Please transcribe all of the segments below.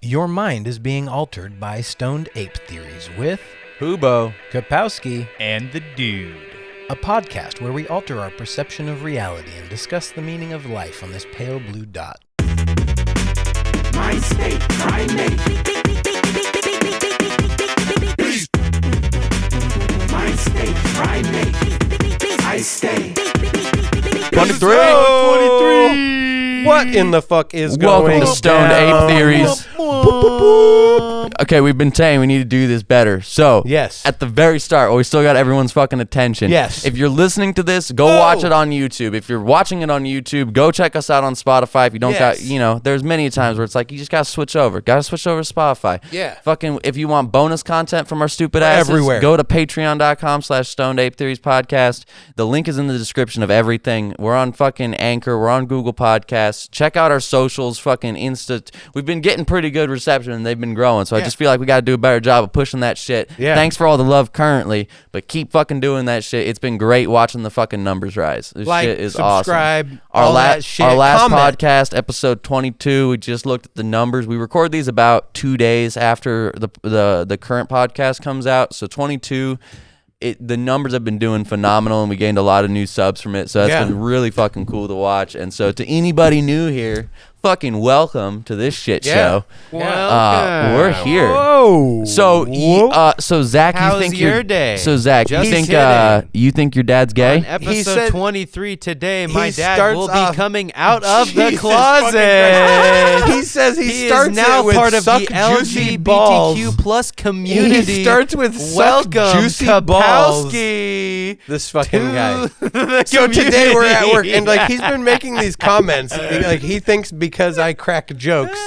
Your mind is being altered by stoned ape theories with Hubo, Kapowski, and the Dude. a podcast where we alter our perception of reality and discuss the meaning of life on this pale blue dot. My state, primate. My state, primate. I stay. 23. What in the fuck is Welcome going to Stoned down? Ape Theories. Okay, we've been saying we need to do this better. So, Yes. at the very start, we still got everyone's fucking attention. Yes. If you're listening to this, go watch it on YouTube. If you're watching it on YouTube, go check us out on Spotify. If you don't got, there's many times where it's like, you just gotta switch over. Gotta switch over to Spotify. Yeah. Fucking, if you want bonus content from our stupid asses, everywhere. go to patreon.com/Stoned Ape Theories Podcast. The link is in the description of everything. We're on fucking Anchor. We're on Google Podcasts. Check out our socials, fucking Insta. We've been getting pretty good reception and they've been growing. So I just feel like we got to do a better job of pushing that shit. Yeah. Thanks for all the love currently, but keep fucking doing that shit. It's been great watching the fucking numbers rise. This Like, shit is subscribe, awesome. all that shit. Our last Comment. podcast, episode 22, we just looked at the numbers. We record these about 2 days after the current podcast comes out. So 22. The numbers have been doing phenomenal, and we gained a lot of new subs from it. So that's been really fucking cool to watch. And so to anybody new here, fucking welcome to this shit show. We're here. Whoa. So Zach, How's you think your day? So Zach, Just you kidding. think your dad's gay? On episode He said- 23 today, my he dad starts will off- be coming out of the Jesus closet. He says he is starts now it with part of suck the juicy balls. LGBTQ plus community. He starts with suck Welcome, juicy balls. Kapowski. This fucking guy. The So today we're at work, and like community. he's been making these comments. Like he thinks because I crack jokes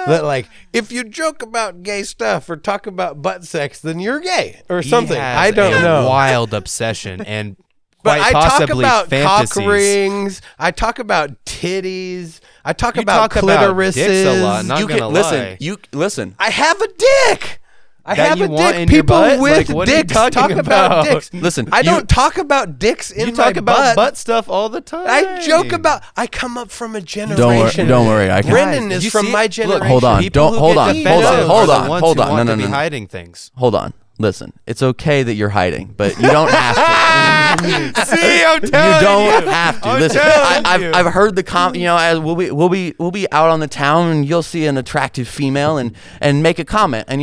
that like if you joke about gay stuff or talk about butt sex, then you're gay or something. He has I don't a know. wild obsession and But quite I talk possibly about fantasies. cock rings. I talk about titties. I talk You about talk about clitorises. dicks a lot, not you gonna can lie. listen. I have a dick. I That have you a want dick. in your People butt? with Like, what are you dicks talking talk about about? dicks. Listen, I you- don't talk about dicks in You my talk about butt. butt stuff all the time. I joke about. I come up from a generation. Don't worry. I can. Brendan Did is you from see my it? generation. Look, Hold on. people Don't- who hold get on, defensive hold on, are hold the on, ones hold who on. want No, to no, be no. hiding things. Hold on. Listen, it's okay that you're hiding, but you don't have to. See, I'm You telling don't have to. I'm Listen, telling you. I've heard the as we'll be out on the town and you'll see an attractive female and make a comment, and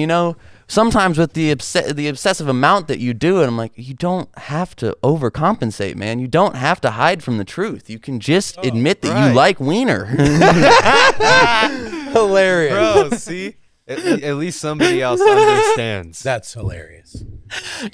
sometimes with the obsessive amount that you do it, I'm like, you don't have to overcompensate, man. You don't have to hide from the truth. You can just admit that you like wiener. Hilarious. Bro, see? At least somebody else understands. That's hilarious.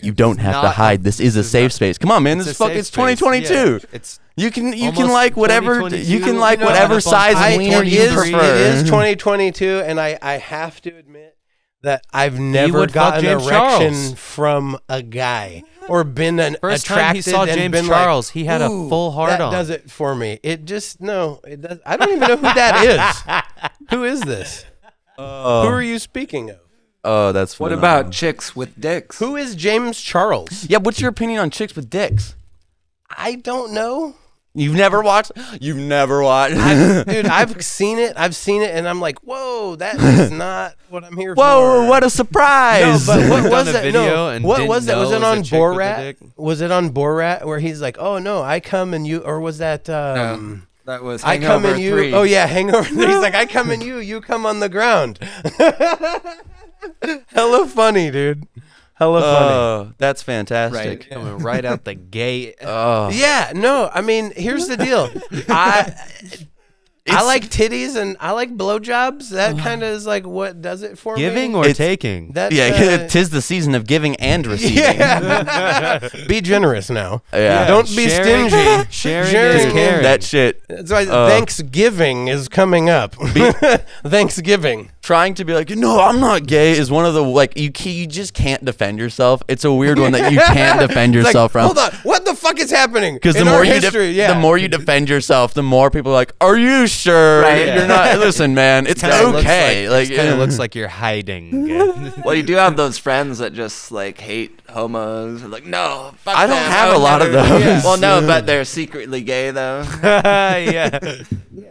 You don't have to not- hide. This is a safe space. Come on, man. This is fucking. It's 2022. Yeah, it's You can almost like whatever 2022. you can like You know, whatever up on size I- wiener you It prefer. is 2022, and I have to admit that I've never would fuck gotten an James erection Charles. from a guy or been First time attracted he saw and James been Charles, like, he had a "Ooh, full hard that on." does it for me. It just it does. I don't even know who that is. Who is this? Who are you speaking of? Oh, that's What phenomenal. about chicks with dicks? Who is James Charles? Yeah, what's your opinion on chicks with dicks? I don't know. You've never watched? You've never watched? Dude, I've seen it, and I'm like, whoa, that is not what I'm here for. Whoa, what a surprise! No, but what Looked was on a that? video No, and what didn't was that? Was know it it was on a chick with a Borat? dick? Was it on Borat where he's like, oh no, I come and you, or was that? That was I come Hangover and you. 3. Oh yeah, Hangover. He's like, I come and you come on the ground. Hella funny, dude. Hella funny. Oh, that's fantastic. Coming right out the gate. Oh, Yeah, no, I mean, here's the deal. I like titties and I like blowjobs. That kind of is like what does it for Giving me. or It's- taking? That's, yeah, tis the season of giving and receiving. yeah. Be generous now. Yeah. Don't be Sharing- stingy. sharing Sharing is caring. That shit. That's why Thanksgiving is coming up. Thanksgiving. Trying to be like, no, I'm not gay is one of the, like, you just can't defend yourself. It's a weird one that you can't defend Like, yourself from. hold on. What the fuck is happening? Because the in more our you history, the more you defend yourself, the more people are like, "Are you sure? Right, You're yeah. not." Listen, man, it's okay. Like, it kind of looks like you're hiding. Well, you do have those friends that just like hate homos. Like, no, fuck I don't them, have would a lot of never-" those. Yeah. Well, no, but they're secretly gay though. yeah.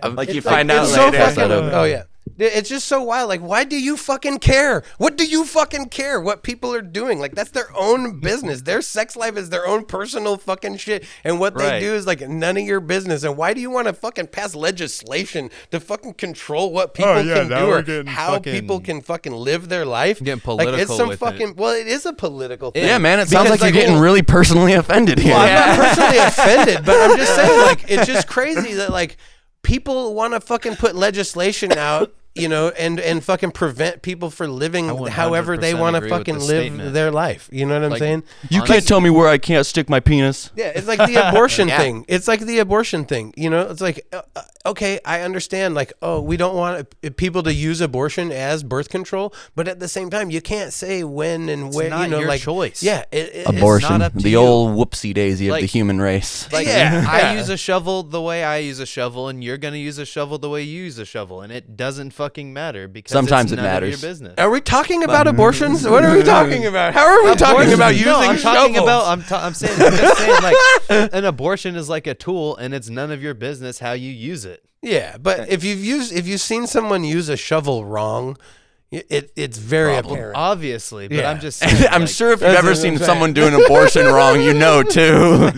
Like you It's find out it's so later. fucking. Oh yeah. It's just so wild. Like, why do you fucking care? What do you fucking care what people are doing? Like, that's their own business. Their sex life is their own personal fucking shit. And what they do is like none of your business. And why do you want to fucking pass legislation to fucking control what people can do or how people can fucking live their life? Getting Like, it's political some with fucking, well, it is a political thing. Yeah, man, it sounds Because, like you're getting well, really personally offended here. well, I'm not personally offended, but I'm just saying, like, it's just crazy that, like, people want to fucking put legislation out, you know, and fucking prevent people from living however they 100% want to agree with fucking the live statement. their life. You know what I'm saying? You can't tell me where I can't stick my penis. Yeah, it's like the abortion thing. It's like the abortion thing. You know, it's like, okay, I understand. Like, oh, we don't want people to use abortion as birth control, but at the same time, you can't say when and where. not You know, your like choice. Yeah, Abortion, not up to the you. old whoopsie daisy of the Like- human race. Like, Yeah. I use a shovel the way I use a shovel, and you're gonna use a shovel the way you use a shovel, and it doesn't fucking matter because Sometimes it's it none matters. of your business. Are we talking about abortions? What are we talking about? How are we talking about using No, I'm talking shovels? about. I'm saying. I'm just saying. Like, an abortion is like a tool, and it's none of your business how you use it. Yeah, but if you've seen someone use a shovel wrong, it's very apparent. Obviously, but Yeah. I'm just saying. I'm like, sure if you've That's ever what seen I'm saying. someone do an abortion wrong, you know too.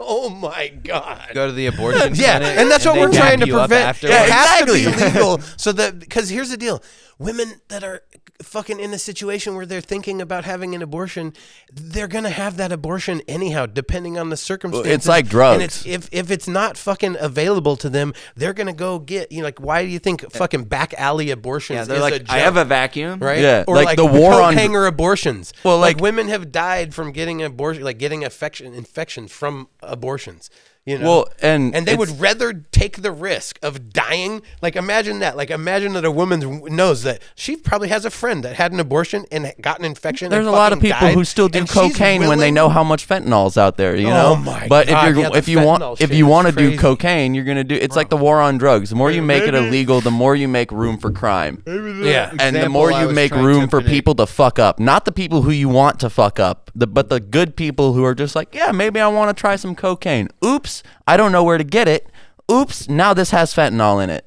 Oh my god. go to the abortion Yeah, clinic, and that's what they we're dap trying to you up prevent. afterwards. It has to be exactly. legal so that, because here's the deal: women that are fucking in a situation where they're thinking about having an abortion, they're gonna have that abortion anyhow, depending on the circumstances. It's like drugs. And it's, if it's not fucking available to them, they're gonna go get. You know, like, why do you think fucking back alley abortions? Yeah, they're is like, a joke? I have a vacuum. Right? Yeah, or like the war on- hanger abortions. Well, like like- women have died from getting abortion, like getting infections from abortions. You know? Well, and they it's- would rather take the risk of dying. Like, imagine that. Like, imagine that a woman knows that she probably has a friend that had an abortion and got an infection. There's and a lot of fucking people died, who still do and she's cocaine when they willing- know how much fentanyl's out there, you know. Oh my but God, if you're yeah, the if you want fentanyl if shit you is want to do crazy. cocaine, you're gonna do. It's like the war on drugs. The more you make it illegal, the more you make room for crime. Yeah. And the example more I you was make trying room to for predict. people to fuck up, not the people who you want to fuck up, but the good people who are just like, yeah, maybe I want to try some cocaine. Oops, I don't know where to get it. Oops, now this has fentanyl in it.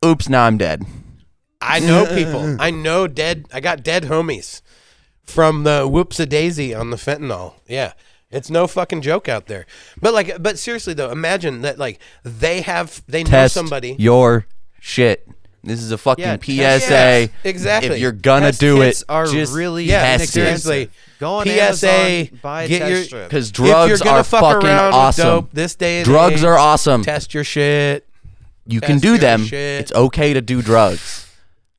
Oops, now I'm dead. I know people. I got dead homies from the whoops-a-daisy on the fentanyl. Yeah. It's no fucking joke out there. But seriously though, imagine that, like, they know Test somebody. your shit. This is a fucking Yeah, PSA. Yes, exactly. If you're gonna Test do kits it, are just really Yeah, test it. seriously. Go on PSA, Amazon, buy a get test your- strip. because If drugs you're gonna are fuck fucking around awesome. with dope this day and Drugs age, are awesome. Test your shit. You can test do your them. shit. It's okay to do drugs,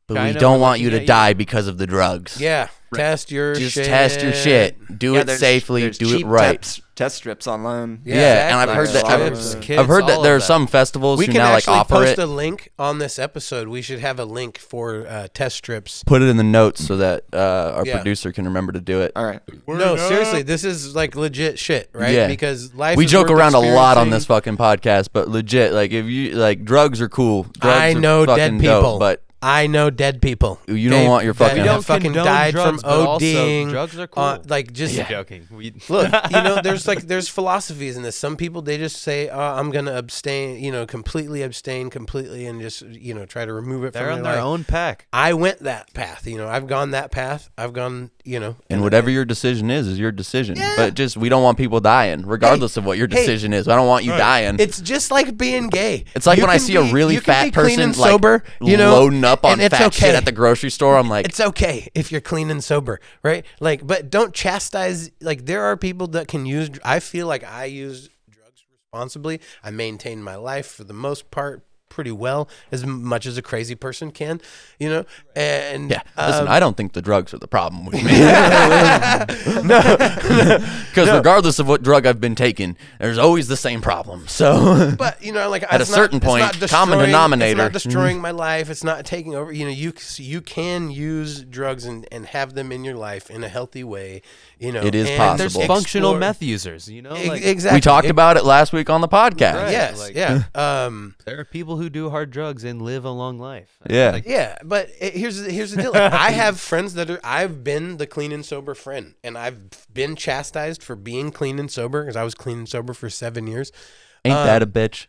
but we Kinda don't want you looking to at you. die because of the drugs. Yeah. Test your Just shit. test your shit. Do Yeah, it safely. there's Do it cheap right. Test strips online. Yeah, and I've heard exactly. that. Strips, I've heard all that of there are that. some festivals We who can now like actually offer post it. a link on this episode. We should have a link for test strips. Put it in the notes so that our Yeah. producer can remember to do it. All right. No, seriously, this is like legit shit, right? Yeah. Because life. We is joke worth around a lot on experiencing. this fucking podcast, but legit, like if you like drugs are cool. Drugs I are know dead fucking people, dope, but I know dead people. You don't want your fucking- that We have don't fucking condone died drugs, from but also ODing. drugs are cool. Like just I'm joking. look, there's philosophies in this. Some people they just say, I'm gonna abstain, completely abstain completely, and just try to remove it They're from on their their life. own pack. I went that path. I've gone that path. I've gone, and whatever your decision is your decision. But just we don't want people dying, regardless of what your decision is. I don't want you dying. It's just like being gay. It's like You when I can see a be- really you can fat be clean person and like sober, loading up on and it's fat okay. shit at the grocery store. I'm like, It's okay if you're clean and sober, right? Like, but don't chastise. Like, there are people that can use. I feel like I use drugs responsibly. I maintain my life for the most part pretty well, as much as a crazy person can, And yeah, listen, I don't think the drugs are the problem with me. Because regardless of what drug I've been taking, there's always the same problem. So, but like at a certain point, common denominator. It's not destroying my life. It's not taking over. You can use drugs and have them in your life in a healthy way. It is and possible. There's Explore- functional meth users, like, exactly. we talked about it last week on the podcast. Right. Yes, like- yeah. there are people who do hard drugs and live a long life. Yeah. Like, Yeah, but here's the deal. Like, I have friends I've been the clean and sober friend, and I've been chastised for being clean and sober because I was clean and sober for 7 years. Ain't that a bitch?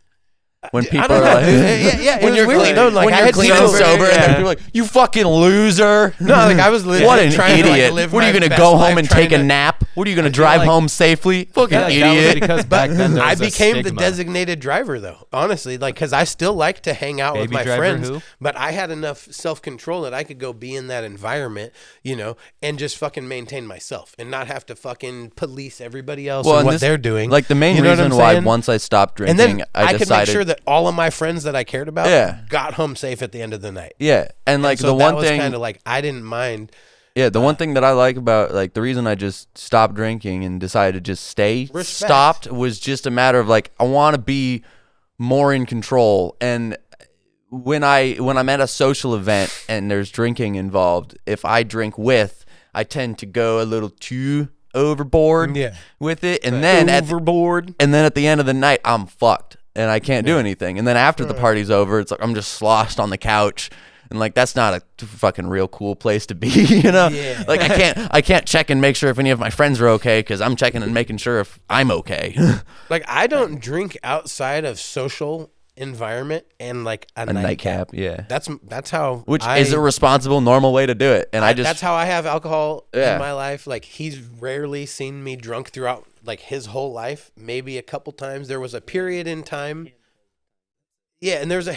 When people don't are know, like, dude. Yeah, it when was you're weird. clean, No, like, when I you're had clean and sober, sober, and yeah. then people are like, you fucking loser. No, like I was legit What an trying idiot. to like live What are you my gonna best go life, home and trying take a to- nap? What are you gonna feel drive like- home safely? Fucking Yeah, that was idiot. because back then there I was a became the stigma. designated driver, though. Honestly, like, because I still like to hang out with Baby my driver friends, who? but I had enough self control that I could go be in that environment, and just fucking maintain myself and not have to fucking police everybody else and and what this- they're doing. Like the main You know what I'm reason why saying? once I stopped and drinking, then I I could decided, make sure that all of my friends that I cared about Yeah. got home safe at the end of the night. yeah, and like So the that one was thing, kind of like I didn't mind. yeah, the one thing that I like about like the reason I just stopped drinking and decided to just stay Respect. stopped was just a matter of like I want to be more in control. And when I'm at a social event and there's drinking involved, if I drink with, I tend to go a little too overboard Yeah. with it, and then Overboard. and then at the end of the night I'm fucked and I can't do anything. And then after the party's over, it's like I'm just sloshed on the couch. And like that's not a fucking real cool place to be, Yeah. Like I can't check and make sure if any of my friends are okay because I'm checking and making sure if I'm okay. Like I don't drink outside of social environment and like a nightcap. yeah. That's how Which is a responsible, normal way to do it. And I just that's how I have alcohol Yeah. in my life. Like he's rarely seen me drunk throughout like his whole life. Maybe a couple times. There was a period in time. Yeah, and there's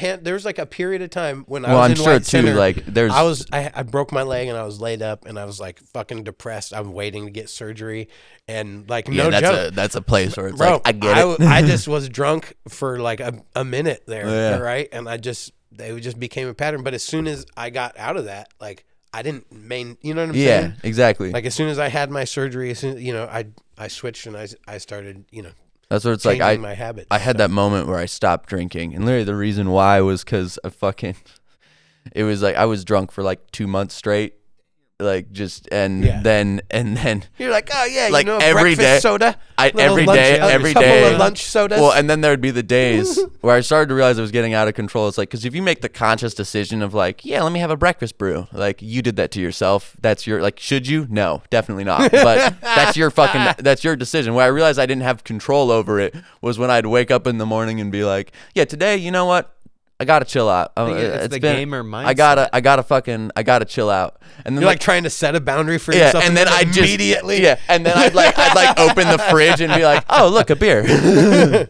like a period of time when I well, was I'm in sure White too. Center, Like there's I broke my leg and I was laid up and I was like fucking depressed. I'm waiting to get surgery and like yeah, no that's joke. that's a place where it's Bro, like I get it. I just was drunk for like a minute there, Yeah. right? And it just became a pattern. But as soon as I got out of that, like I didn't you know what I'm yeah, saying? exactly. Like as soon as I had my surgery, as soon I switched and I started That's what it's changing like. my habits. I had that moment where I stopped drinking, and literally the reason why was because it was like I was drunk for like 2 months straight, like just Yeah. then You're like, oh yeah, like every every breakfast day- soda, every little day- lunch, every a couple day. of lunch sodas. well, and then there would be the days where I started to realize I was getting out of control. It's like because if you make the conscious decision of like, yeah, let me have a breakfast brew, like you did that to yourself. That's your like, should you? No, definitely not. But that's your decision. Where I realized I didn't have control over it was when I'd wake up in the morning and be like, yeah, today, you know what? I gotta chill out. It's the gamer mindset. I gotta chill out. And then You're like trying to set a boundary for yeah, yourself, and then I just immediately, and then I'd like open the fridge and be like, oh look, a beer.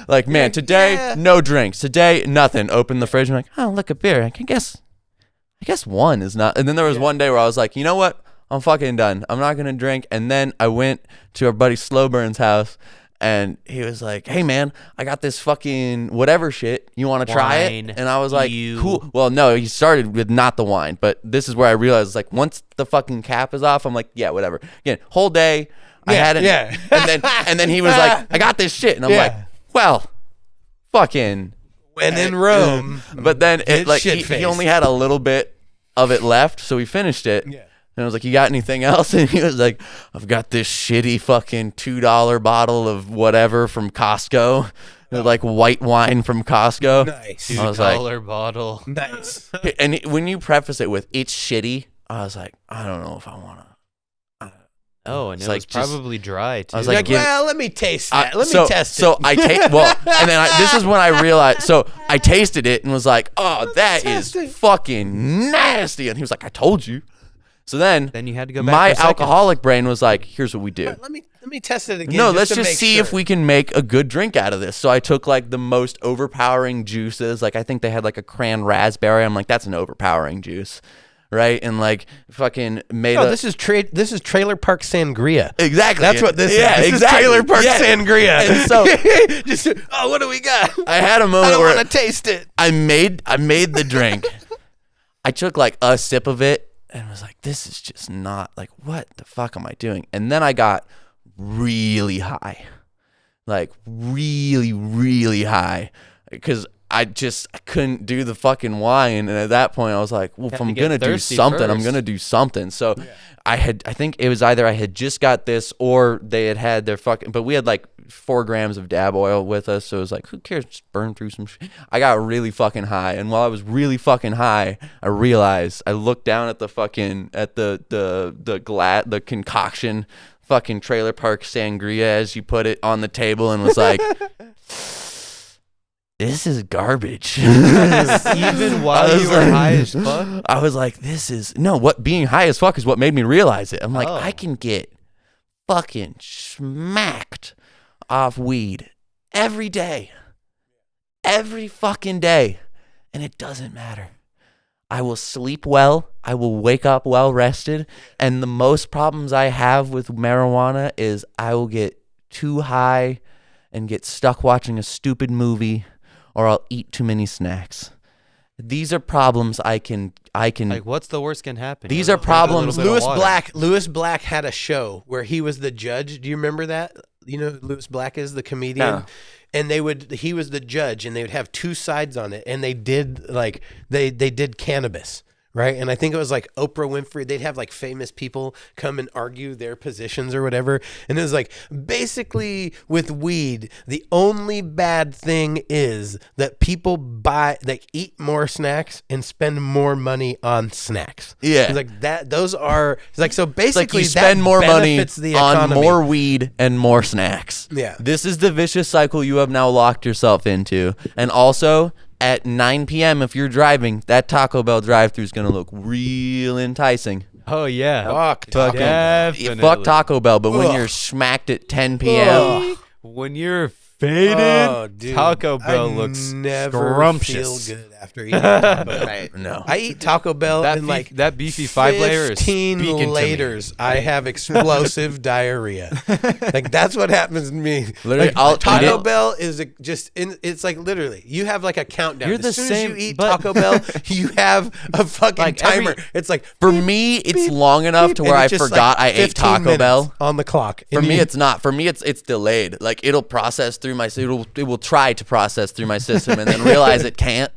Like man, today yeah. no drinks. Today nothing. Open the fridge and like, oh look, a beer. I guess one is not. And then there was one day where I was like, you know what? I'm fucking done. I'm not gonna drink. And then I went to our buddy Slowburn's house. And he was like, hey, man, I got this fucking whatever shit. You want to try it? Wine. And I was like, You. cool. Well, no, he started with not the wine. But this is where I realized, like, once the fucking cap is off, I'm like, yeah, whatever. Again, whole day, I Yeah, had it. yeah. And then he was like, I got this shit. And I'm Yeah. like, well, fucking. when in Rome. But then Get like he shit-faced. only had a little bit of it left. So we finished it. Yeah. And I was like, you got anything else? And he was like, I've got this shitty fucking $2 bottle of whatever from Costco. Like white wine from Costco. Nice. I was like, $2 bottle. Nice. and when you preface it with, it's shitty, I was like, I don't know if I want to. Oh, and It's it like was just- probably dry too. I was You're like, like, well, let me taste that. Let so, me test it. So I taste and then this is when I realized. So I tasted it and was like, "Oh, that is test it. fucking nasty." And he was like, "I told you." So then Then you had to go back my for seconds. alcoholic brain was like, "Here's what we do." let me test it again. No, just let's to just make see sure. if we can make a good drink out of this. So I took like the most overpowering juices. Like I think they had like a cran raspberry. I'm like, that's an overpowering juice, right? And like fucking made No, a. this is Trailer Park Sangria. Exactly. That's what this Yeah, is. This exactly. is Trailer Park Yeah. Sangria. And so just what do we got? I had a I moment don't where want to taste it. I made the drink. I took like a sip of it and was like, this is just not like, what the fuck am I doing? And then I got really high, like really, really high, because I couldn't do the fucking wine. And at that point I was like, well, if Had I'm to get going to do thirsty something, I'm first. going to do something. So I think it was either I had just got this or they had their fucking, but we had like 4 grams of dab oil with us. So it was like, who cares? Just burn through some shit. I got really fucking high. And while I was really fucking high, I realized I looked down at the fucking, at the concoction, fucking Trailer Park Sangria, as you put it, on the table and was like, this is garbage. Even while you were high as fuck. I was like, being high as fuck is what made me realize it. I'm like, Oh. I can get fucking smacked off weed every day. Every fucking day. And it doesn't matter. I will sleep well. I will wake up well rested. And the most problems I have with marijuana is I will get too high and get stuck watching a stupid movie, or I'll eat too many snacks. These are problems I can Like, what's the worst can happen? These are problems. Drink a little bit of water. Lewis Black had a show where he was the judge. Do you remember that? You know who Lewis Black is, the comedian? No. And he was the judge, and they would have two sides on it, and they did like they did cannabis, right? And I think it was like Oprah Winfrey. They'd have like famous people come and argue their positions or whatever. And it was like, basically with weed, the only bad thing is that people eat more snacks and spend more money on snacks. Yeah. It's like that. Those are, it's like, so It's basically like you spend more money benefits the on economy. more weed and more snacks. Yeah. This is the vicious cycle you have now locked yourself into. And also, at 9 p.m., if you're driving, that Taco Bell drive-thru is going to look real enticing. Oh, yeah. Fuck Taco Bell. Definitely. Fuck Taco Bell, but when Ugh. you're smacked at 10 p.m., When you're faded, Oh, dude. Taco Bell I looks never scrumptious. feel good after eating Taco Bell. Right. no. I eat Taco Bell That and like that beefy 5-layer is 15 speaking to me. laters, I have explosive diarrhea. Like, that's what happens to me. Literally, Like, I'll eat Taco it. Bell is it's like literally you have like a countdown. You're as the soon same- as you eat but- Taco Bell, you have a fucking Like, every- timer. It's like For beep, me, it's beep, long enough beep, to and where I it's just forgot like I ate 15 Taco minutes Bell. on the clock. For And me, you- it's not. For me, it's delayed. Like, it'll process through my it will try to process through my system and then realize it can't.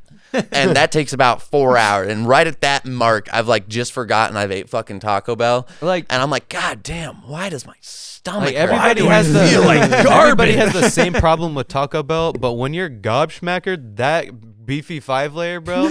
And that takes about 4 hours. And right at that mark, I've like just forgotten I've ate fucking Taco Bell. Like- and I'm like, God damn, why does my stomach Like, hurt? everybody do I has the feel like everybody garbage? has the same problem with Taco Bell, but when you're gobsmackered, that beefy 5-layer, bro,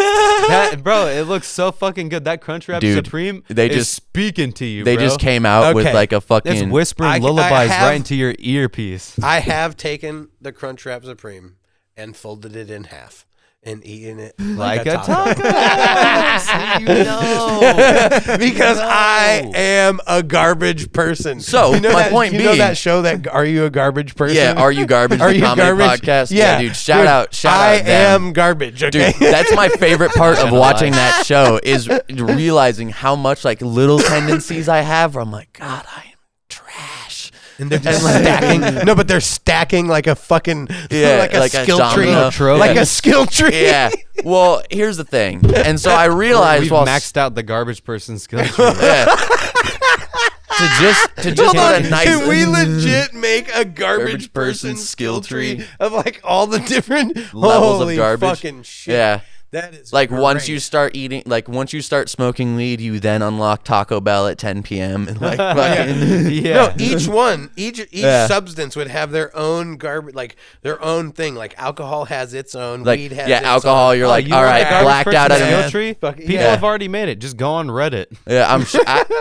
it looks so fucking good. That Crunchwrap Dude, Supreme, they is just- speaking to you. They bro. just came out with Okay. like a It's fucking whispering I lullabies have- right into your earpiece. I have taken the Crunchwrap Supreme and folded it in half and eaten it Like a taco. taco. You know. Because I am a garbage person. So, my that, point you know being- that show that Are You a Garbage Person? Yeah, Are You Garbage? Are The You comedy Garbage? podcast. Yeah, Dude, shout out I them. am garbage. Okay, Dude, that's my favorite part of gonna watching lie. that show is realizing how much like little tendencies I have where I'm like, God, I am trash. and they're just stacking. No, but they're stacking like a fucking Yeah, like a skill tree, domino. like Yeah. a skill tree. Yeah. Well, here's the thing. And so I realized We've while maxed out the garbage person skill tree. yeah, to just Hold get on, a nice can we legit make a garbage Garbage person person skill skill tree. tree of like all the different Levels of holy garbage. fucking shit? Yeah. That is Like once great. you start eating, like once you start smoking weed, you then unlock Taco Bell at 10 p.m. and like fucking Yeah. No, each Yeah. substance would have their own garbage, like their own thing. Like alcohol has its own, like weed has yeah, its alcohol. own. You're Oh, like, you all want right, the garbage blacked person out at skill a tree? Fuck, People yeah. have already made it. Just go on Reddit. yeah.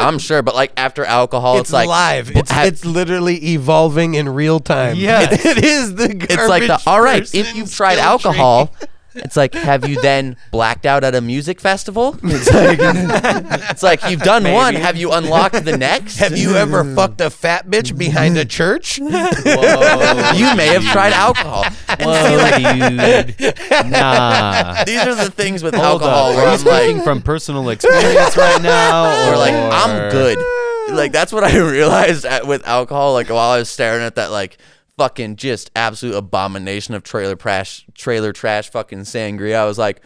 I'm sure, but like after alcohol, It's like live. It's literally evolving in real time. Yes. it is the garbage. It's like the all right. If person you've tried skill tree. alcohol, it's like have you then blacked out at a music festival? It's like you've done one. Have you unlocked the next? Have you ever fucked a fat bitch behind a church? You may have tried alcohol. And see, like, dude. Nah. these are the things with Hold alcohol up. where Are you I'm like, speaking from personal experience right now? or like I'm good. Like that's what I realized with alcohol. Like while I was staring at that like fucking just absolute abomination of trailer trash fucking sangria, I was like,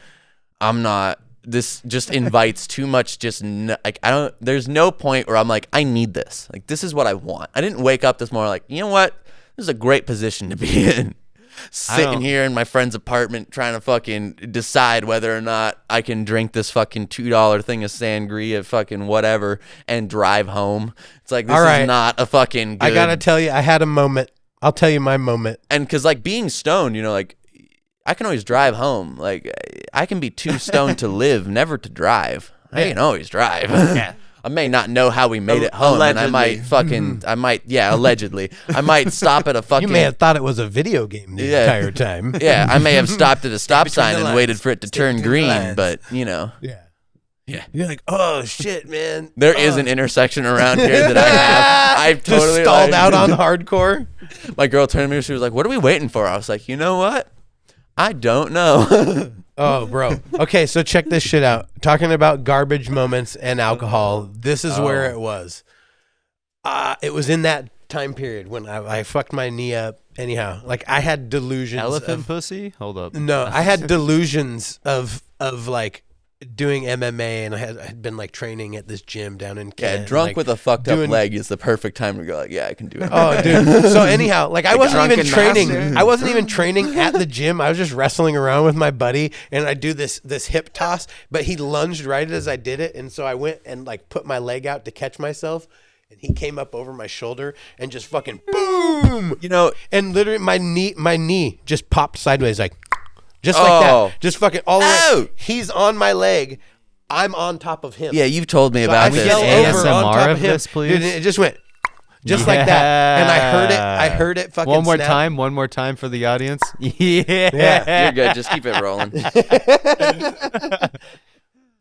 I'm not. This just invites too much. Like I don't. There's no point where I'm like, I need this. Like this is what I want. I didn't wake up this morning like, you know what? This is a great position to be in. Sitting don't- here in my friend's apartment trying to fucking decide whether or not I can drink this fucking $2 thing of sangria, fucking whatever, and drive home. It's like, this All right. is not a fucking good. I gotta tell you, I had a moment. I'll tell you my moment. And because, like, being stoned, you know, like, I can always drive home. Like, I can be too stoned to live, never to drive. I can always drive. Yeah. I may not know how we made it home, and I might allegedly. I might stop at a fucking. You may have thought it was a video game the entire time. Yeah, I may have stopped at a stop sign and lines. waited for it to Stay turn between the green, lines. but you know. Yeah. Yeah. You're like, oh shit, man. There is an intersection around here that I have. I've Just totally stalled out on hardcore. My girl turned to me. She was like, "What are we waiting for?" I was like, "You know what? I don't know." Oh, bro. Okay, so check this shit out. Talking about garbage moments and alcohol. This is where it was. It was in that time period when I fucked my knee up. Anyhow, like I had delusions. Elephant of, pussy? Hold up. No, I had delusions of like doing MMA, and I had been like training at this gym down in Kent. Drunk like, with a fucked up doing- leg is the perfect time to go. Like, yeah, I can do it. Oh, dude. So anyhow, like I wasn't even drunken training. master. I wasn't even training at the gym. I was just wrestling around with my buddy, and I do this hip toss. But he lunged right as I did it, and so I went and like put my leg out to catch myself, and he came up over my shoulder and just fucking boom. You know, And literally my knee just popped sideways, like just like that, just fucking all the way. Ow. He's on my leg. I'm on top of him. yeah, you've told me So about I this. fell Can we get over on ASMR top of of him. this, please? Dude, it just went just like that, and I heard it fucking One more snap. time. One more time for the audience. Yeah. You're good. Just keep it rolling.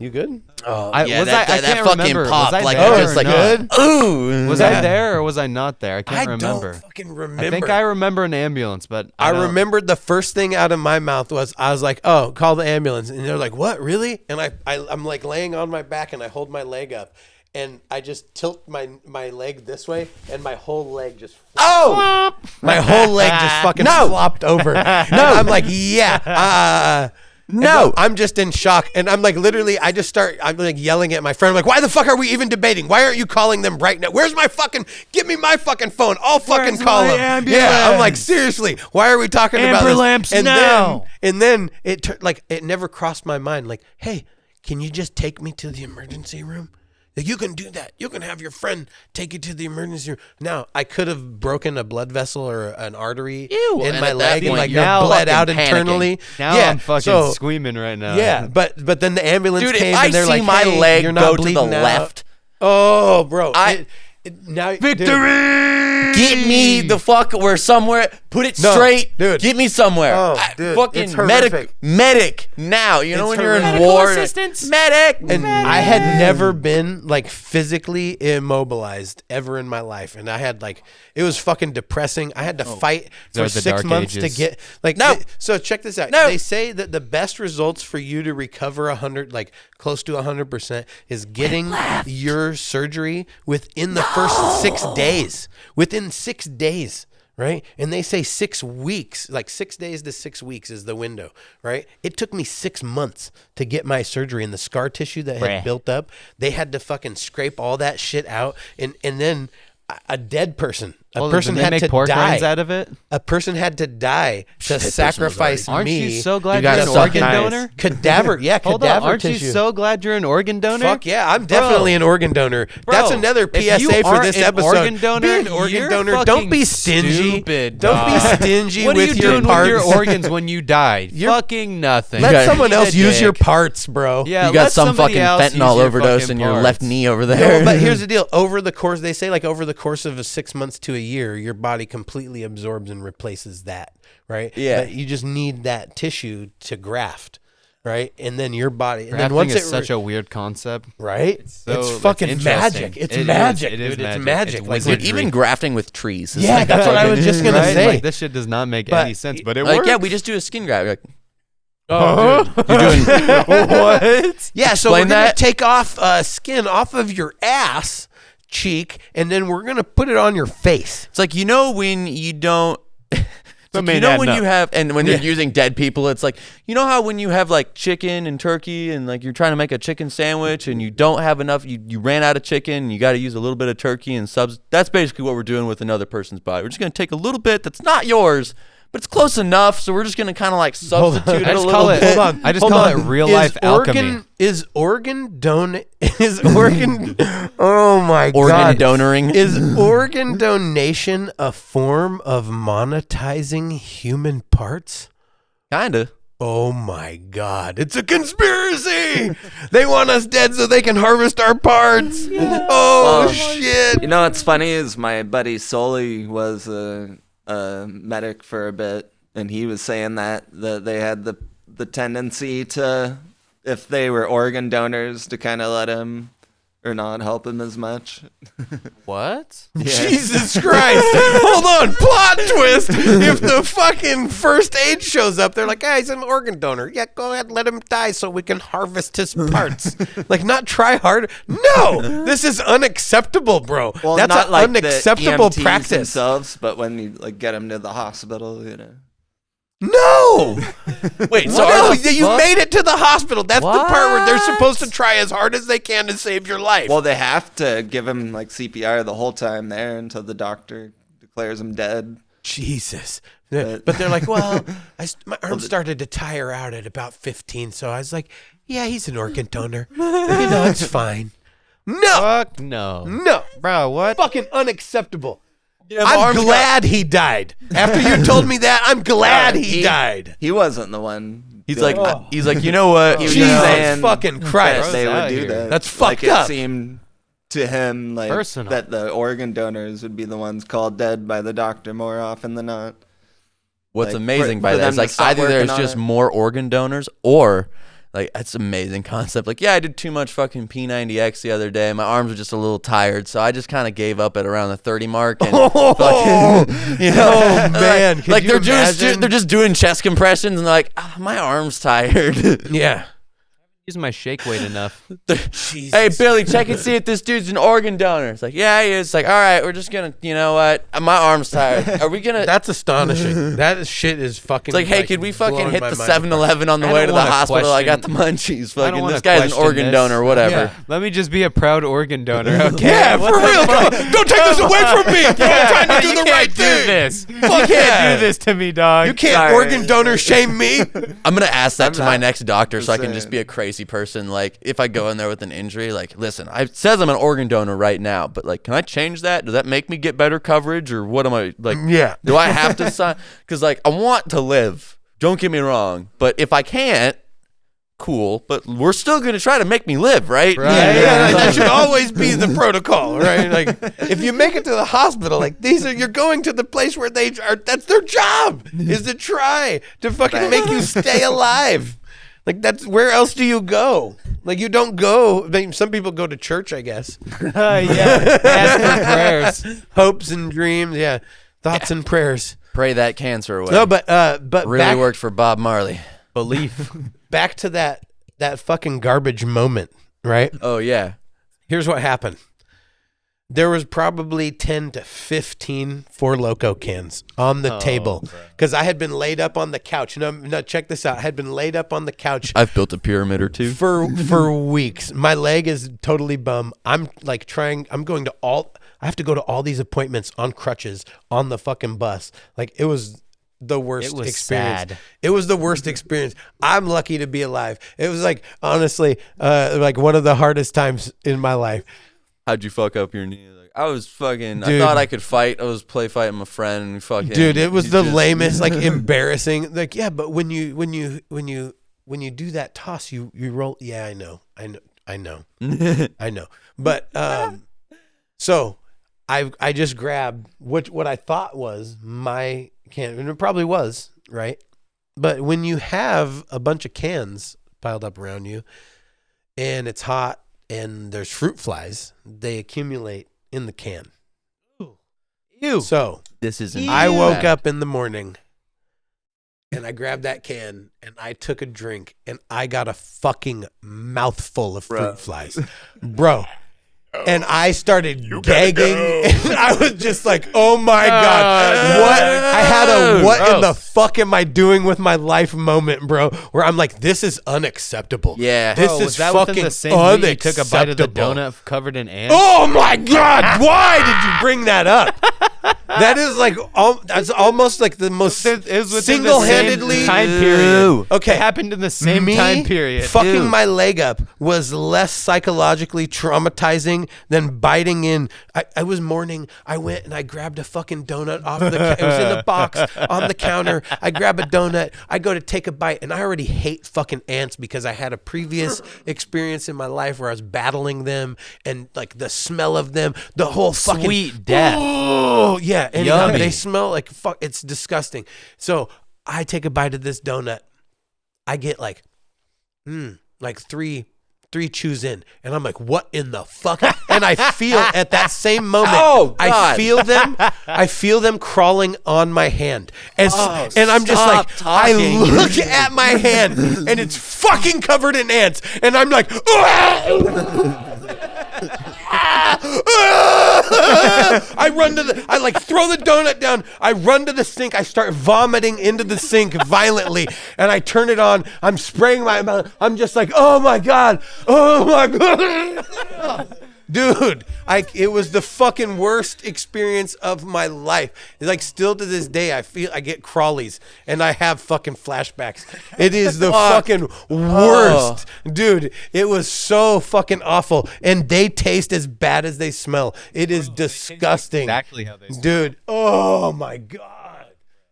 You good? Oh, I yeah, was that, I that, that can't fucking remember. pop, Was I like there just or like not? ooh. Was I there or was I not there? I can't I remember. don't fucking remember. I think I remember an ambulance, but I don't- remembered the first thing out of my mouth was I was like, "Oh, call the ambulance," and they're like, "What, really?" And I'm like laying on my back and I hold my leg up, and I just tilt my leg this way, and my whole leg just my whole leg just fucking flopped over. No, I'm like, yeah. No, I'm just in shock, and I'm like, literally, I'm like yelling at my friend. I'm like, why the fuck are we even debating? Why aren't you calling them right now? Where's my fucking? Give me my fucking phone. I'll fucking call them. Yeah, I'm like, seriously, why are we talking about this? Lamps and now. Then it never crossed my mind. Like, hey, can you just take me to the emergency room? Like, you can do that. You can have your friend take you to the emergency room. Now, I could have broken a blood vessel or an artery in and my at that leg and point, like you're bled out fucking panicking. internally. Now yeah, I'm fucking so, screaming right now. Yeah, but then the ambulance Dude, came if I and they're see like, my hey, leg you're go not to the bleeding out. left, Oh, bro. I- Now, Victory! get me the fuck where somewhere. Put it No, straight, dude. Get me somewhere. Oh, dude, fucking it's horrific. medic now. You know It's when you're in horrific. war. Medical assistance. Medic. And I had never been like physically immobilized ever in my life, and I had like it was fucking depressing. I had to fight for are the 6 dark months to ages. get like No. So check this out. No. They say that the best results for you to recover 100, like close to 100%, is getting your surgery within the first 6 days. Within 6 days. Right. And they say 6 weeks, like 6 days to 6 weeks is the window. Right. It took me 6 months to get my surgery, and the scar tissue that had built up, they had to fucking scrape all that shit out. And then a dead person, a person did they had make to pork die. rinds out of it. A person had to die to sacrifice Aren't me. you so glad You you're gotta an suck organ nice. donor? Cadaver. Yeah. Hold on, cadaver aren't tissue. you so glad you're an organ donor? Fuck yeah, I'm definitely an organ donor. That's Bro, another if you PSA for aren't this an episode. organ donor, be an organ you're donor. Don't fucking be stingy. stupid, Don't be dog. stingy What are with you your doing parts. with your organs when you die? You're- Fucking nothing. Let got- someone Eat a else use your dick. parts, bro. Yeah, You got let some somebody fucking else use fentanyl your overdose fucking in your left parts. knee over there. No, but here's the deal. Over the course, they say like over the course of 6 months to a year, your body completely absorbs and replaces that, right? Yeah. But you just need that tissue to graft, right? And then your body, and then Grafting once is it, such a weird concept. right? so- It's fucking it's magic. interesting. It's It is. magic, It is dude. It's magic. magic. It's Like, Dude, even grafting with trees. is Yeah, like that's what I was just gonna Right? say. Like, this shit does not make But- any sense, but it like, works. yeah, we just do a skin graft. You're like, oh, dude. you're doing what? Yeah, so we're Explain gonna that. take off skin off of your ass cheek, and then we're gonna put it on your face. It's like, you know, when you don't. It's like, may you know not when know. you have, and when Yeah. you're using dead people, it's like, you know how when you have like chicken and turkey and like you're trying to make a chicken sandwich and you don't have enough, you ran out of chicken and you got to use a little bit of turkey and subs. That's basically what we're doing with another person's body. We're just going to take a little bit that's not yours, but it's close enough. So we're just going to kind of like substitute it I a just little call it. bit. Hold on. I just Hold call on. it real life alchemy. Is organ don? Is organ? Oh my Organ god! donoring. Is organ donation a form of monetizing human parts? Kinda. oh my God, it's a conspiracy. They want us dead so they can harvest our parts. Oh, shit. You know what's funny is my buddy Soli was a medic for a bit, and he was saying that they had the tendency to, if they were organ donors, to kind of let him or not help him as much. What? Yeah. Jesus Christ. Hold on. Plot twist. If the fucking first aid shows up, they're like, hey, he's an organ donor. Yeah, go ahead, let him die so we can harvest his parts. Like, not try harder. No, this is unacceptable, bro. Well, that's not an like unacceptable the EMTs practice. themselves, but when you like get him to the hospital, you know. No. Wait, so No, are the you made it to the hospital. That's the part where they're What? supposed to try as hard as they can to save your life. Well, they have to give him like CPR the whole time there until the doctor declares him dead. Jesus. But they're like, well, my arm started to tire out at about 15, so I was like, yeah, he's an organ donor. It's fine. No. Fuck no. No. Bro, what? Fucking unacceptable. my I'm arm's glad he died. After you told me that, I'm glad he died. He wasn't the one. He's like, you know what? He was Jesus saying fucking that Christ. they Out would do here. that. That's like fucked up. It seemed to him like Personal. that the organ donors would be the ones called dead by the doctor more often than not. What's Like, amazing for by that them is to like stop either there's working on just it. more organ donors or like that's an amazing concept. Like, yeah, I did too much fucking P90X the other day. My arms were just a little tired, so I just kind of gave up at around the 30 mark. And fucking, you know, Oh, man. Could like you they're imagine? just doing chest compressions and they're like, my arm's tired. Yeah. Use my shake weight enough. Jesus. Hey, Billy, check and see if this dude's an organ donor. It's like, yeah, he is. It's like, all right, we're just gonna, you know what? My arm's tired. Are we gonna? That's astonishing. That shit is fucking. It's like, hey, could we fucking blowing hit my the mind 7-Eleven on the I way don't to the wanna hospital? I got the question- munchies. I don't Fucking, wanna this guy's an question organ this. donor, whatever. Yeah. Let me just be a proud organ donor. Okay. Yeah, for real. Don't take this away from me. I'm trying to do You the right can't do thing. this. You Fuck can't yeah. do this to me, dog. You can't Sorry. organ donor shame me. I'm gonna ask that I'm to my not next doctor so I can saying. just be a crazy person. Like, if I go in there with an injury, like, listen, it says I'm an organ donor right now, but like, can I change that? Does that make me get better coverage, or what am I like? Yeah. Do I have to sign? Because like, I want to live. Don't get me wrong, but if I can't, cool. But we're still gonna try to make me live, right? Yeah, that should always be the protocol, right? Like, if you make it to the hospital, like you're going to the place where they are. That's their job, is to try to fucking make you stay alive. Like, that's where else do you go? Like, you don't go. I mean, some people go to church, I guess. Yeah. Ask for prayers. Hopes and dreams, yeah, thoughts and prayers. Pray that cancer away. No, but really back, worked for Bob Marley. Belief. back to that fucking garbage moment, right? Oh yeah. Here's what happened. There was probably 10 to 15 Four Loko cans on the table because I had been laid up on the couch. No, check this out. I had been laid up on the couch I've built a pyramid or two. for weeks. My leg is totally bum. I'm like I have to go to all these appointments on crutches on the fucking bus. Like, it was the worst It was experience. sad. It was the worst experience. I'm lucky to be alive. It was like, honestly, like one of the hardest times in my life. How'd you fuck up your knee? Like, I was fucking. Dude. I thought I could fight. I was play fighting my friend and fucking. Dude, it was he the just- lamest, like embarrassing. Like, yeah, but when you do that toss, you roll. Yeah, I know. I know. But so I just grabbed what I thought was my can, and it probably was, right? But when you have a bunch of cans piled up around you, and it's hot, and there's fruit flies, they accumulate in the can. Ew. So This isn't. I woke up in the morning and I grabbed that can and I took a drink and I got a fucking mouthful of fruit flies. Bro. And I started gagging and I was just like, oh my God. What? I had a what in the fuck am I doing with my life moment, bro, where I'm like, this is unacceptable. Yeah. This Bro, is was that fucking within the same week unacceptable. you took a bite of the donut covered in ants? Oh my God. Why did you bring that up? That is like that's almost like the most It was within single-handedly the same time period. Okay, It happened in the same time period. Fucking Dude. my leg up was less psychologically traumatizing than biting in. I was mourning. I went and I grabbed a fucking donut off it was in a box on the counter. I grab a donut. I go to take a bite, and I already hate fucking ants because I had a previous experience in my life where I was battling them and like the smell of them, the whole fucking Sweet death. Oh yeah, anyhow, Yummy. they smell like fuck. It's disgusting. So I take a bite of this donut. I get like three chews in, and I'm like, what in the fuck? And I feel at that same moment, Oh, I God. feel them crawling on my hand, and I'm just stop like, I talking. look at my hand, and it's fucking covered in ants, and I'm like, I like throw the donut down. I run to the sink. I start vomiting into the sink violently, and I turn it on. I'm spraying my mouth. I'm just like, oh my God. Dude, it was the fucking worst experience of my life. Like still to this day, I get crawlies and I have fucking flashbacks. It is the fucking worst. Dude, it was so fucking awful. And they taste as bad as they smell. It is disgusting. Exactly how they smell. Dude, oh my God.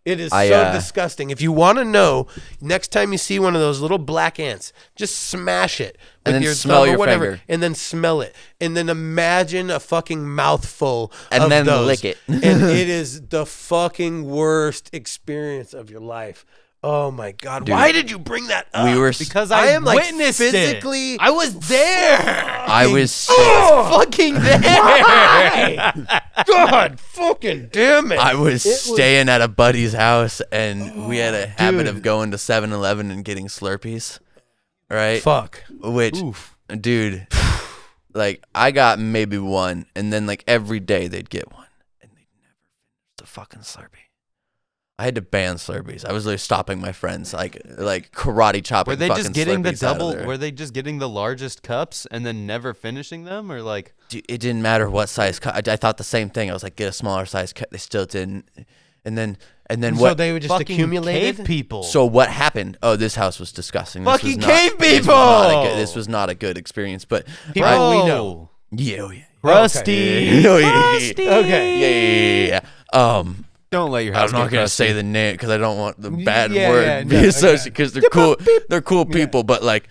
It is I, so disgusting. If you want to know, next time you see one of those little black ants, just smash it with And then your smell thumb or your whatever, finger. and then smell it, and then imagine a fucking mouthful And of then those. lick it. And it is the fucking worst experience of your life. Oh my God! Dude, why did you bring that up? we were Because I I am like witnessed physically. it. I was there. I was Fucking there. God, fucking damn it! I was staying at a buddy's house, and we had a habit of going to 7-Eleven and getting Slurpees, right? Fuck. Which, dude, like I got maybe one, and then like every day they'd get one, and they'd never finish the fucking Slurpee. I had to ban Slurpees. I was literally stopping my friends, like karate chopping. Were they fucking just getting the Slurpees out of double? there. Were they just getting the largest cups and then never finishing them, or like? Dude, it didn't matter what size cup. I thought the same thing. I was like, get a smaller size cup. They still didn't. And then So what? they were just Fucking accumulated. cave people. So what happened? Oh, this house was disgusting. This Fucking was cave This was not a people! good, this was not a good experience. But People I- we know. yeah, oh, yeah. Rusty. Oh, yeah, yeah, yeah. Okay. Yeah. Don't let your I'm house not get gonna crusty. say the name because I don't want the bad yeah, word yeah, to be no, associated because they're cool. They're cool people, but like,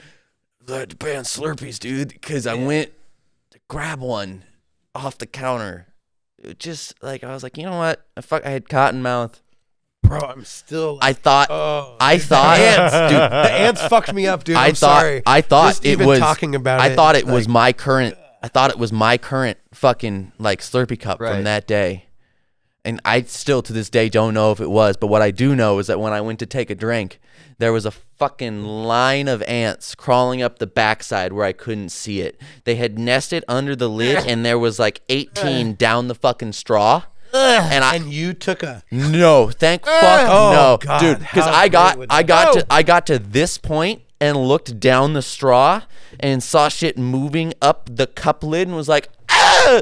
I had to ban Slurpees, dude, because I went to grab one off the counter. It just like I was like, you know what? I had cotton mouth. Bro, I'm still. I thought. Oh, I thought. ants, dude. The ants fucked me up, dude. I I'm thought. sorry. I thought Just it even was. talking about I it. thought it was like, my current. I thought it was my current fucking like Slurpee cup Right. from that day, and I still to this day don't know if it was. But what I do know is that when I went to take a drink, there was a fucking line of ants crawling up the backside where I couldn't see it. They had nested under the lid, and there was like 18 down the fucking straw. And you took a. no, thank fuck Oh, no, God, dude. Because how I got, great would I that- got to this point and looked down the straw and saw shit moving up the cup lid and was like, ah!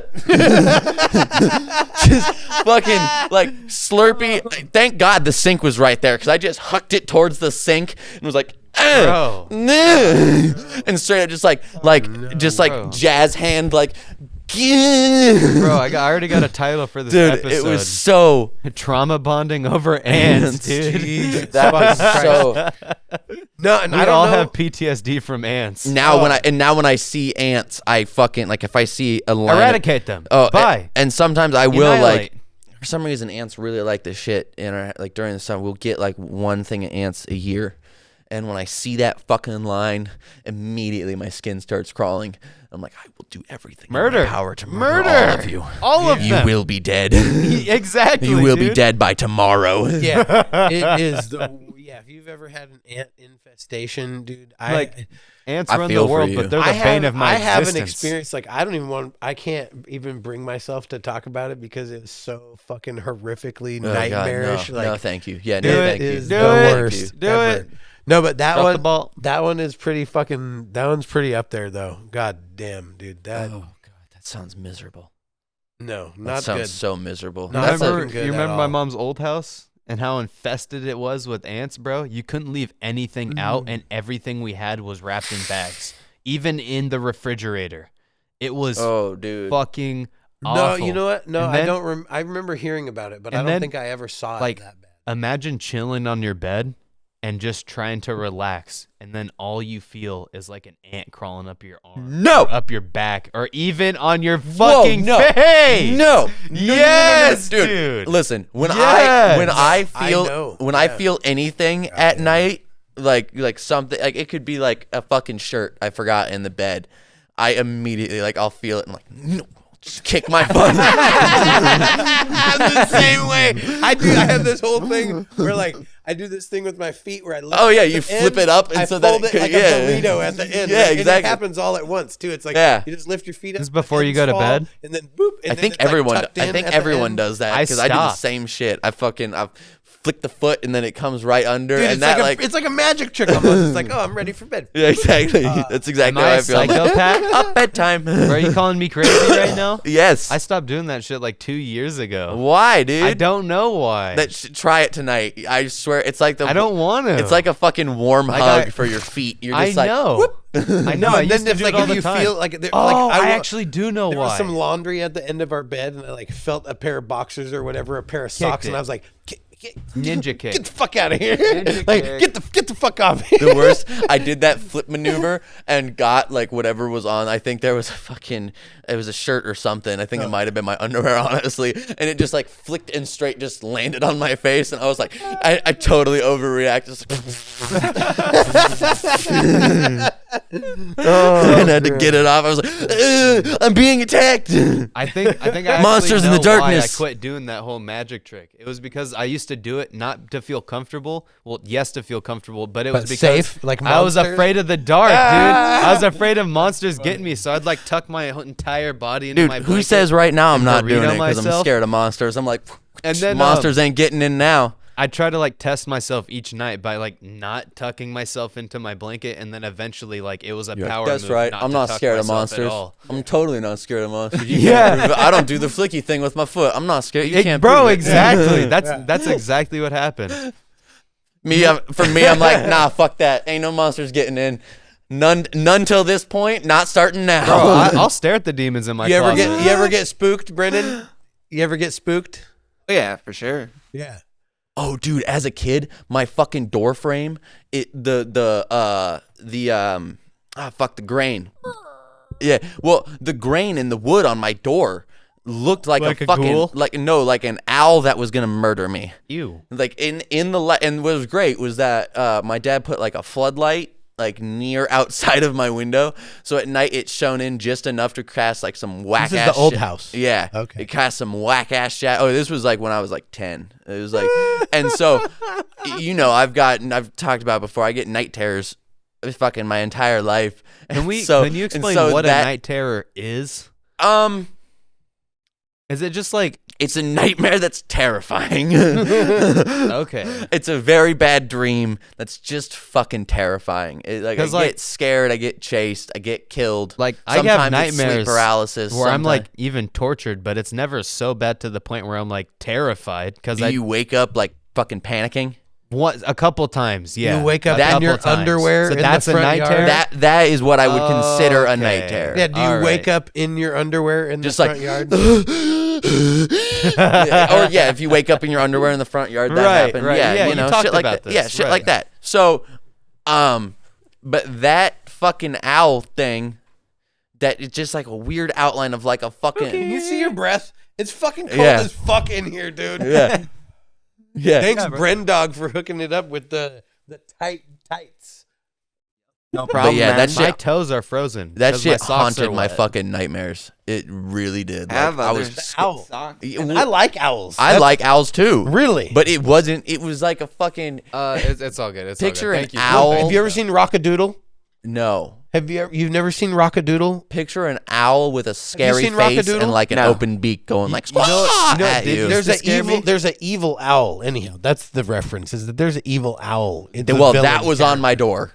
Just fucking like Slurpee. Thank God the sink was right there because I just hucked it towards the sink and was like. Bro. And straight up just like Bro. jazz hand like Bro, I already got a title for this dude episode. it was so Trauma bonding over ants, dude. Jesus that was fucking Christ. so No, and We I don't all know. have PTSD from ants. now when I see ants I fucking like if I see a line Eradicate them. oh Bye. and sometimes I will Annihilate. like for some reason ants really like this shit in our like during the summer we'll get like one thing of ants a year. And when I see that fucking line, immediately my skin starts crawling. I'm like, I will do everything in Murder. my power to murder Murder. all of you. All of You them. will be dead. Exactly. You will be dude. dead by tomorrow. Yeah, it is. Yeah, if you've ever had an ant infestation, dude, Like, ants I run feel the for world, you. but they're the I bane of my have existence. an experience like I don't even want. I can't even bring myself to talk about it because it's so fucking horrifically Oh, God, nightmarish. no, like, no, thank you. Yeah, Do no, it. thank you. is Do the it. worst. Do ever. it. No, but that Drop one, the ball. that one is pretty fucking. That one's pretty up there, though. God damn, dude. That Oh God, that sounds miserable. No, That not sounds good. so miserable. No, That's remember- a, fucking good you at remember my all. mom's old house and how infested it was with ants, bro? You couldn't leave anything out, and everything we had was wrapped in bags, even in the refrigerator. It was oh, dude. fucking No, awful. you know what? No, And I then- don't. I remember hearing about it, but I and don't then, think I ever saw like, it that bad. Imagine chilling on your bed and just trying to relax, and then all you feel is like an ant crawling up your arm, No. or up your back, or even on your Whoa, fucking no. face. No. Yes, dude. dude. Listen, when Yes. I I feel know. when I Yeah. feel anything at night, like something, like it could be like a fucking shirt I forgot in the bed, I immediately I'll feel it and no, just kick my butt. I'm the same way. I have this whole thing where I do this thing with my feet where I lift Oh, yeah, up you the flip end, it up and I so that fold it it could- like yeah. a burrito at the end. Yeah, and exactly. it happens all at once too. It's like Yeah. you just lift your feet up. This is before the you go to ends bed? fall, and then boop. And I then think it's, like, everyone. tucked I in think at the everyone end. does that I because I do the stopped. same shit. I flick the foot and then it comes right under, Dude, and it's that it's like a magic trick almost. It's like, oh, I'm ready for bed. yeah, exactly. That's exactly Am I how I a feel. I'm like, psychopath? up bedtime. Are you calling me crazy right now? Yes. I stopped doing that shit like 2 years ago. Why, dude? I don't know why. Try it tonight. I swear, it's like the. I don't want to. It's like a fucking warm Like hug I- for your feet. You're I just like, know. whoop. I know. No, I and used then to if do it all the you time. feel like Oh, I wa- actually do know there why. was some laundry at the end of our bed, and I felt a pair of boxers or whatever, a pair of socks, and it. I was like, Ninja kick. get the fuck out of here! Ninja kick. Get the fuck off here! The worst. I did that flip maneuver and got whatever was on. I think there was it was a shirt or something. I think it might have been my underwear, honestly. And it just flicked and straight just landed on my face. And I was like, I totally overreacted. And I had to get it off. I was like, I'm being attacked. I think I Monsters actually in the know why darkness. I quit doing that whole magic trick. It was because I used to do it not to feel comfortable. Well, yes, to feel comfortable, but it was But because safe, like I was monsters? afraid of the dark, dude. I was afraid of monsters getting me, so I'd tuck my entire body into Dude, my who blanket says right now I'm and not doing burrito it because I'm myself. scared of monsters? I'm like, And then, monsters ain't getting in now. I try to test myself each night by not tucking myself into my blanket, and then eventually it was a power That's move. right. Not I'm to not tuck scared of myself at monsters. all. I'm totally not scared of monsters. You Yeah. can't prove it. I don't do the flicky thing with my foot. I'm not scared. You can't Bro, prove it. exactly. That's exactly what happened. For me, I'm like, nah, fuck that. Ain't no monsters getting in. None till this point. Not starting now. Bro, I'll stare at the demons in my You closet. ever get spooked, Brendan? You ever get spooked? Yeah, for sure. Yeah. Oh, dude, as a kid, my fucking door frame, the grain. Yeah, well, the grain in the wood on my door looked like Like a a fucking ghoul? like an owl that was gonna murder me. Ew. And what was great was that my dad put a floodlight near outside of my window, so at night it shone in just enough to cast some whack This is ass the old shit. house. Yeah. Okay. It cast some whack ass shit. Oh, this was when I was 10. It was and so I've talked about it before. I get night terrors fucking my entire life. Can you explain what a night terror is? Is it just It's a nightmare that's terrifying. okay? It's a very bad dream that's just fucking terrifying. I get scared, I get chased, I get killed. I Sometimes have it's nightmares sleep paralysis. where I'm sometimes- even tortured, but it's never so bad to the point where I'm terrified because Do you wake up fucking panicking? a couple times, yeah. You wake up A in couple your times. underwear So in the that's a front night yard? terror. That is what I would consider a night Okay. terror. Yeah, do you All right. wake up in your underwear in Just the front yard? Or if you wake up in your underwear in the front yard, that Right, happened. right. Yeah, Yeah, you know, you talked shit like about that. Yeah, this, shit right. like that. So, but that fucking owl thing, that it's just a weird outline of a fucking Can you see your breath? It's fucking cold Yeah. as fuck in here, dude. yeah, yeah. Thanks, Brendog, for hooking it up with the tights. No But problem. yeah, man. that My shit. toes are frozen. That 'cause my shit socks are haunted my wet. fucking nightmares. It really did. I have I other was. Owl. socks. I like owls. I like owls too. Really? But it wasn't. It was like a fucking It's all good. It's Picture all good. an Thank you. owl. Have you ever seen Rockadoodle? no. You've never seen Rockadoodle? Picture an owl with a scary seen face Rockadoodle? and an No. open beak going at you. There's an evil owl. Anyhow, that's the reference. Is that there's an evil owl? It's a Well, villain that was on my door.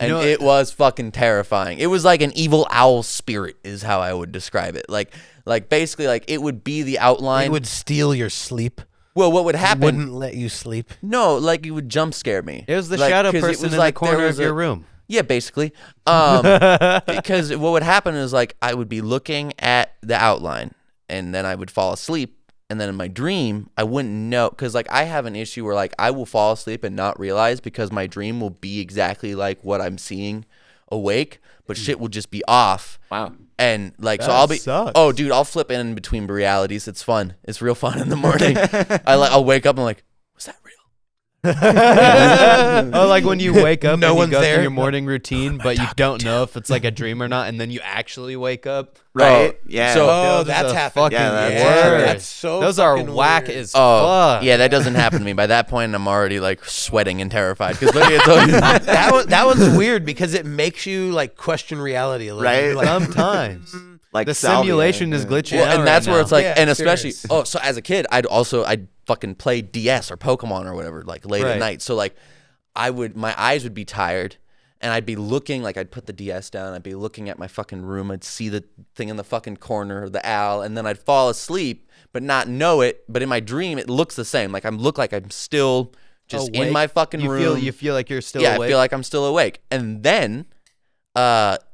And it was fucking terrifying. It was like an evil owl spirit is how I would describe it. Like basically like it would be the outline. It would steal your sleep. Well, what would happen? Wouldn't let you sleep. No, like it would jump scare me. It was the Like, shadow 'cause it person was in like the there corner was of your a- room. Yeah, basically. Because what would happen is like I would be looking at the outline and then I would fall asleep. And then in my dream, I wouldn't know because like I have an issue where like I will fall asleep and not realize because my dream will be exactly like what I'm seeing awake, but shit will just be off. Wow. And like, so That I'll be, sucks. oh dude, I'll flip in between realities. It's fun. It's real fun in the morning. I'll wake up and I'm like, was that real? Oh, like when you wake up No and you one's go there? through your morning routine, but you don't know if it's like a dream or not, and then you actually wake up. Right. Oh, Yeah. so- Oh, Those that's are the happened. fucking Yeah, that's worst. That's so Those are fucking whack weird. as Oh, fuck. yeah, that doesn't happen to me. By that point, I'm already like sweating and terrified because literally it's always, that one's weird because it makes you like question reality a little Right? bit. You're like, Sometimes like the salvia. simulation is Yeah. glitching well, out and that's right where now. it's like, Yeah, and especially, serious. so as a kid, I'd fucking play DS or Pokemon or whatever, like late at Right. night. So like, my eyes would be tired. And I'd be looking, like I'd put the DS down, I'd be looking at my fucking room, I'd see the thing in the fucking corner, the owl, and then I'd fall asleep, but not know it. But in my dream, it looks the same. Like I'm still just in Awake? my fucking room. You feel like you're still yeah, awake. I feel like I'm still awake. And then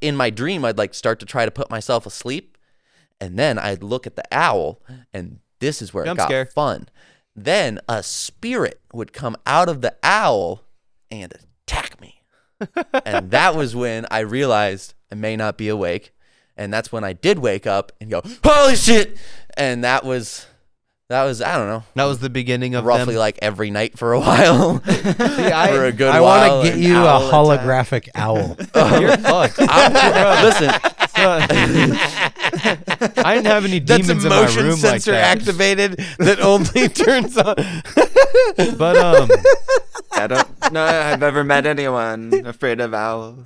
in my dream, I'd like start to try to put myself asleep. And then I'd look at the owl, and this is where Jump it got scare. fun. Then a spirit would come out of the owl and attack me. And that was when I realized I may not be awake. And that's when I did wake up and go, holy shit. And that was I don't know, that was the beginning of roughly them. like every night for a while. For a good I while. want to get an you a owl attack. holographic owl. You're fucked. Listen, I didn't have any That's demons a in my motion room like sensor that. activated that only turns on. But I don't know. I've ever met anyone afraid of owls.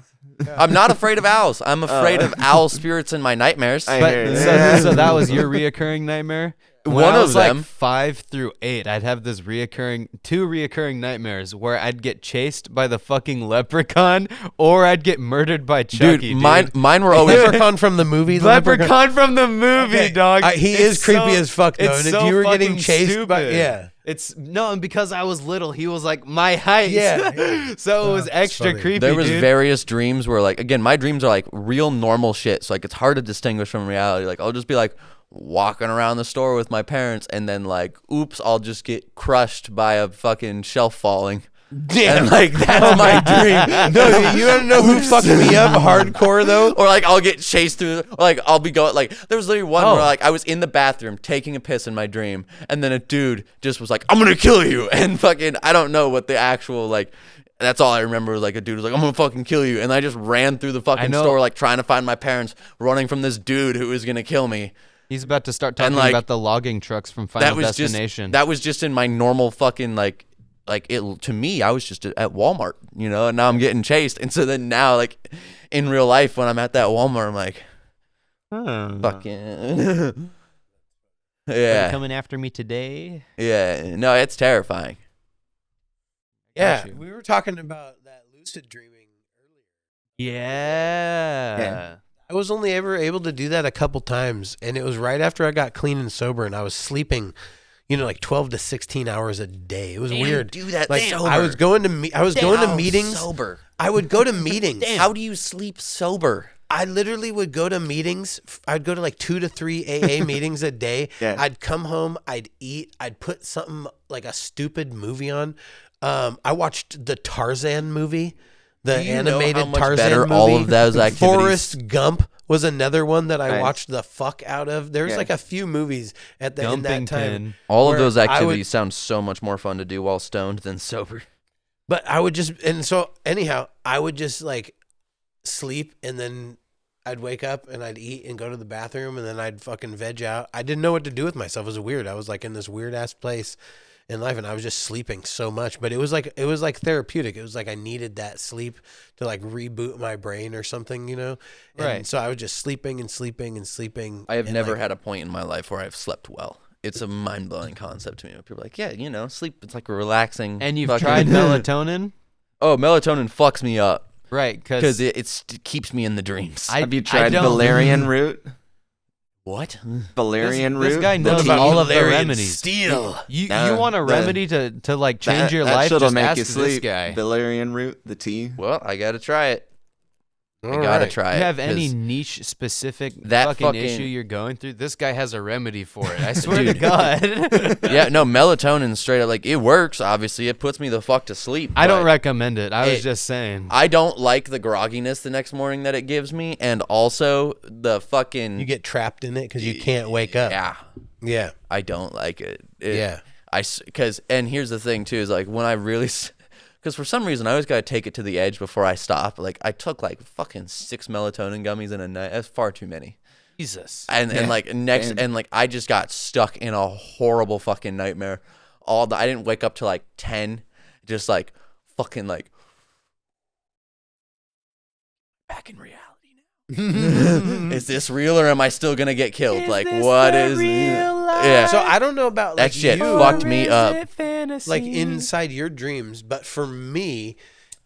I'm not afraid of owls. I'm afraid of owl spirits in my nightmares. I But hear you. so that was your reoccurring nightmare? When One I of was them. like 5 through 8, I'd have two reoccurring nightmares where I'd get chased by the fucking leprechaun or I'd get murdered by Chucky. Dude, mine were always Leprechaun from the movie. The Leprechaun from the movie, Okay, dog. he It's is creepy as fuck, though. It's And if so you were getting fucking chased by- stupid. yeah. It's no, and because I was little, he was like my height. Yeah. So it was that's extra funny. creepy. there was dude. various dreams where like again my dreams are like real normal shit, so like it's hard to distinguish from reality. Like I'll just be like walking around the store with my parents and then like oops, I'll just get crushed by a fucking shelf falling. Damn. And like that's my dream. No, you want to know who fucked me up hardcore though? Or like I'll get chased through, or like I'll be going like there was literally one where like I was in the bathroom taking a piss in my dream, and then a dude just was like, "I'm gonna kill you," and fucking I don't know what the actual like. That's all I remember. Was like a dude was like, "I'm gonna fucking kill you," and I just ran through the fucking know. store like trying to find my parents, running from this dude who was gonna kill me. He's about to start And, talking like, about the logging trucks from Final That was Destination. just that was just in my normal fucking like it to me. I was just at Walmart, you know, and now I'm getting chased, and so then now like in real life when I'm at that Walmart, I'm like. Fucking yeah, coming after me today. yeah. No, it's terrifying. Yeah, Got you. we were talking about that lucid dreaming earlier. Yeah. I was only ever able to do that a couple times, and it was right after I got clean and sober, and I was sleeping, like 12 to 16 hours a day. It was weird. Do that Like sober. I was going to going to meetings. sober. I would go to meetings. How do you sleep sober? I literally would go to meetings. I'd go to like 2 to 3 AA meetings a day. Yeah. I'd come home. I'd eat. I'd put something like a stupid movie on. I watched the Tarzan movie, the Do you know animated how much Tarzan better movie. all of those activities- Forrest Gump was another one that I Nice. watched the fuck out of. There's Yeah. like a few movies in that time. Gumpington. All of where those I would- activities sound so much more fun to do while stoned than sober. But I would just, and so anyhow, I would just like sleep, and then I'd wake up and I'd eat and go to the bathroom, and then I'd fucking veg out. I didn't know what to do with myself. It was weird. I was like in this weird ass place in life, and I was just sleeping so much. But it was like therapeutic. It was like I needed that sleep to like reboot my brain or something, And Right. so I was just sleeping and sleeping and sleeping. I have and, never like, had a point in my life where I've slept well. It's a mind-blowing concept to me. People are like, yeah, sleep. It's like a relaxing. And you've fucking- tried melatonin? Oh, melatonin fucks me up. Right, because it keeps me in the dreams. Have you tried valerian root? What? Valerian root? This guy knows about all of the Valerian remedies. steel? You No, want a the- remedy to like change your that life? shit'll Just make ask you this sleep. guy. Valerian root, the tea. Well, I gotta try it. I All gotta right. try You it. have any 'cause niche specific that fucking issue fucking- you're going through? This guy has a remedy for it. I swear to God. Yeah, no, melatonin straight up, like, it works. Obviously, it puts me the fuck to sleep. I don't but recommend it. I was it- just saying. I don't like the grogginess the next morning that it gives me, and also the fucking You get trapped in it because you can't wake up. yeah. Yeah. I don't like it. Yeah. And here's the thing too is like when I really, because for some reason I always gotta take it to the edge before I stop. Like I took like fucking 6 melatonin gummies in a night. That's far too many. Jesus. And like next Damn. and like I just got stuck in a horrible fucking nightmare. I didn't wake up till like 10. Just like fucking like back in reality now. Is this real or am I still gonna get killed? Like what is yeah. So I don't know about like that shit you, fucked me up. like inside your dreams, but for me,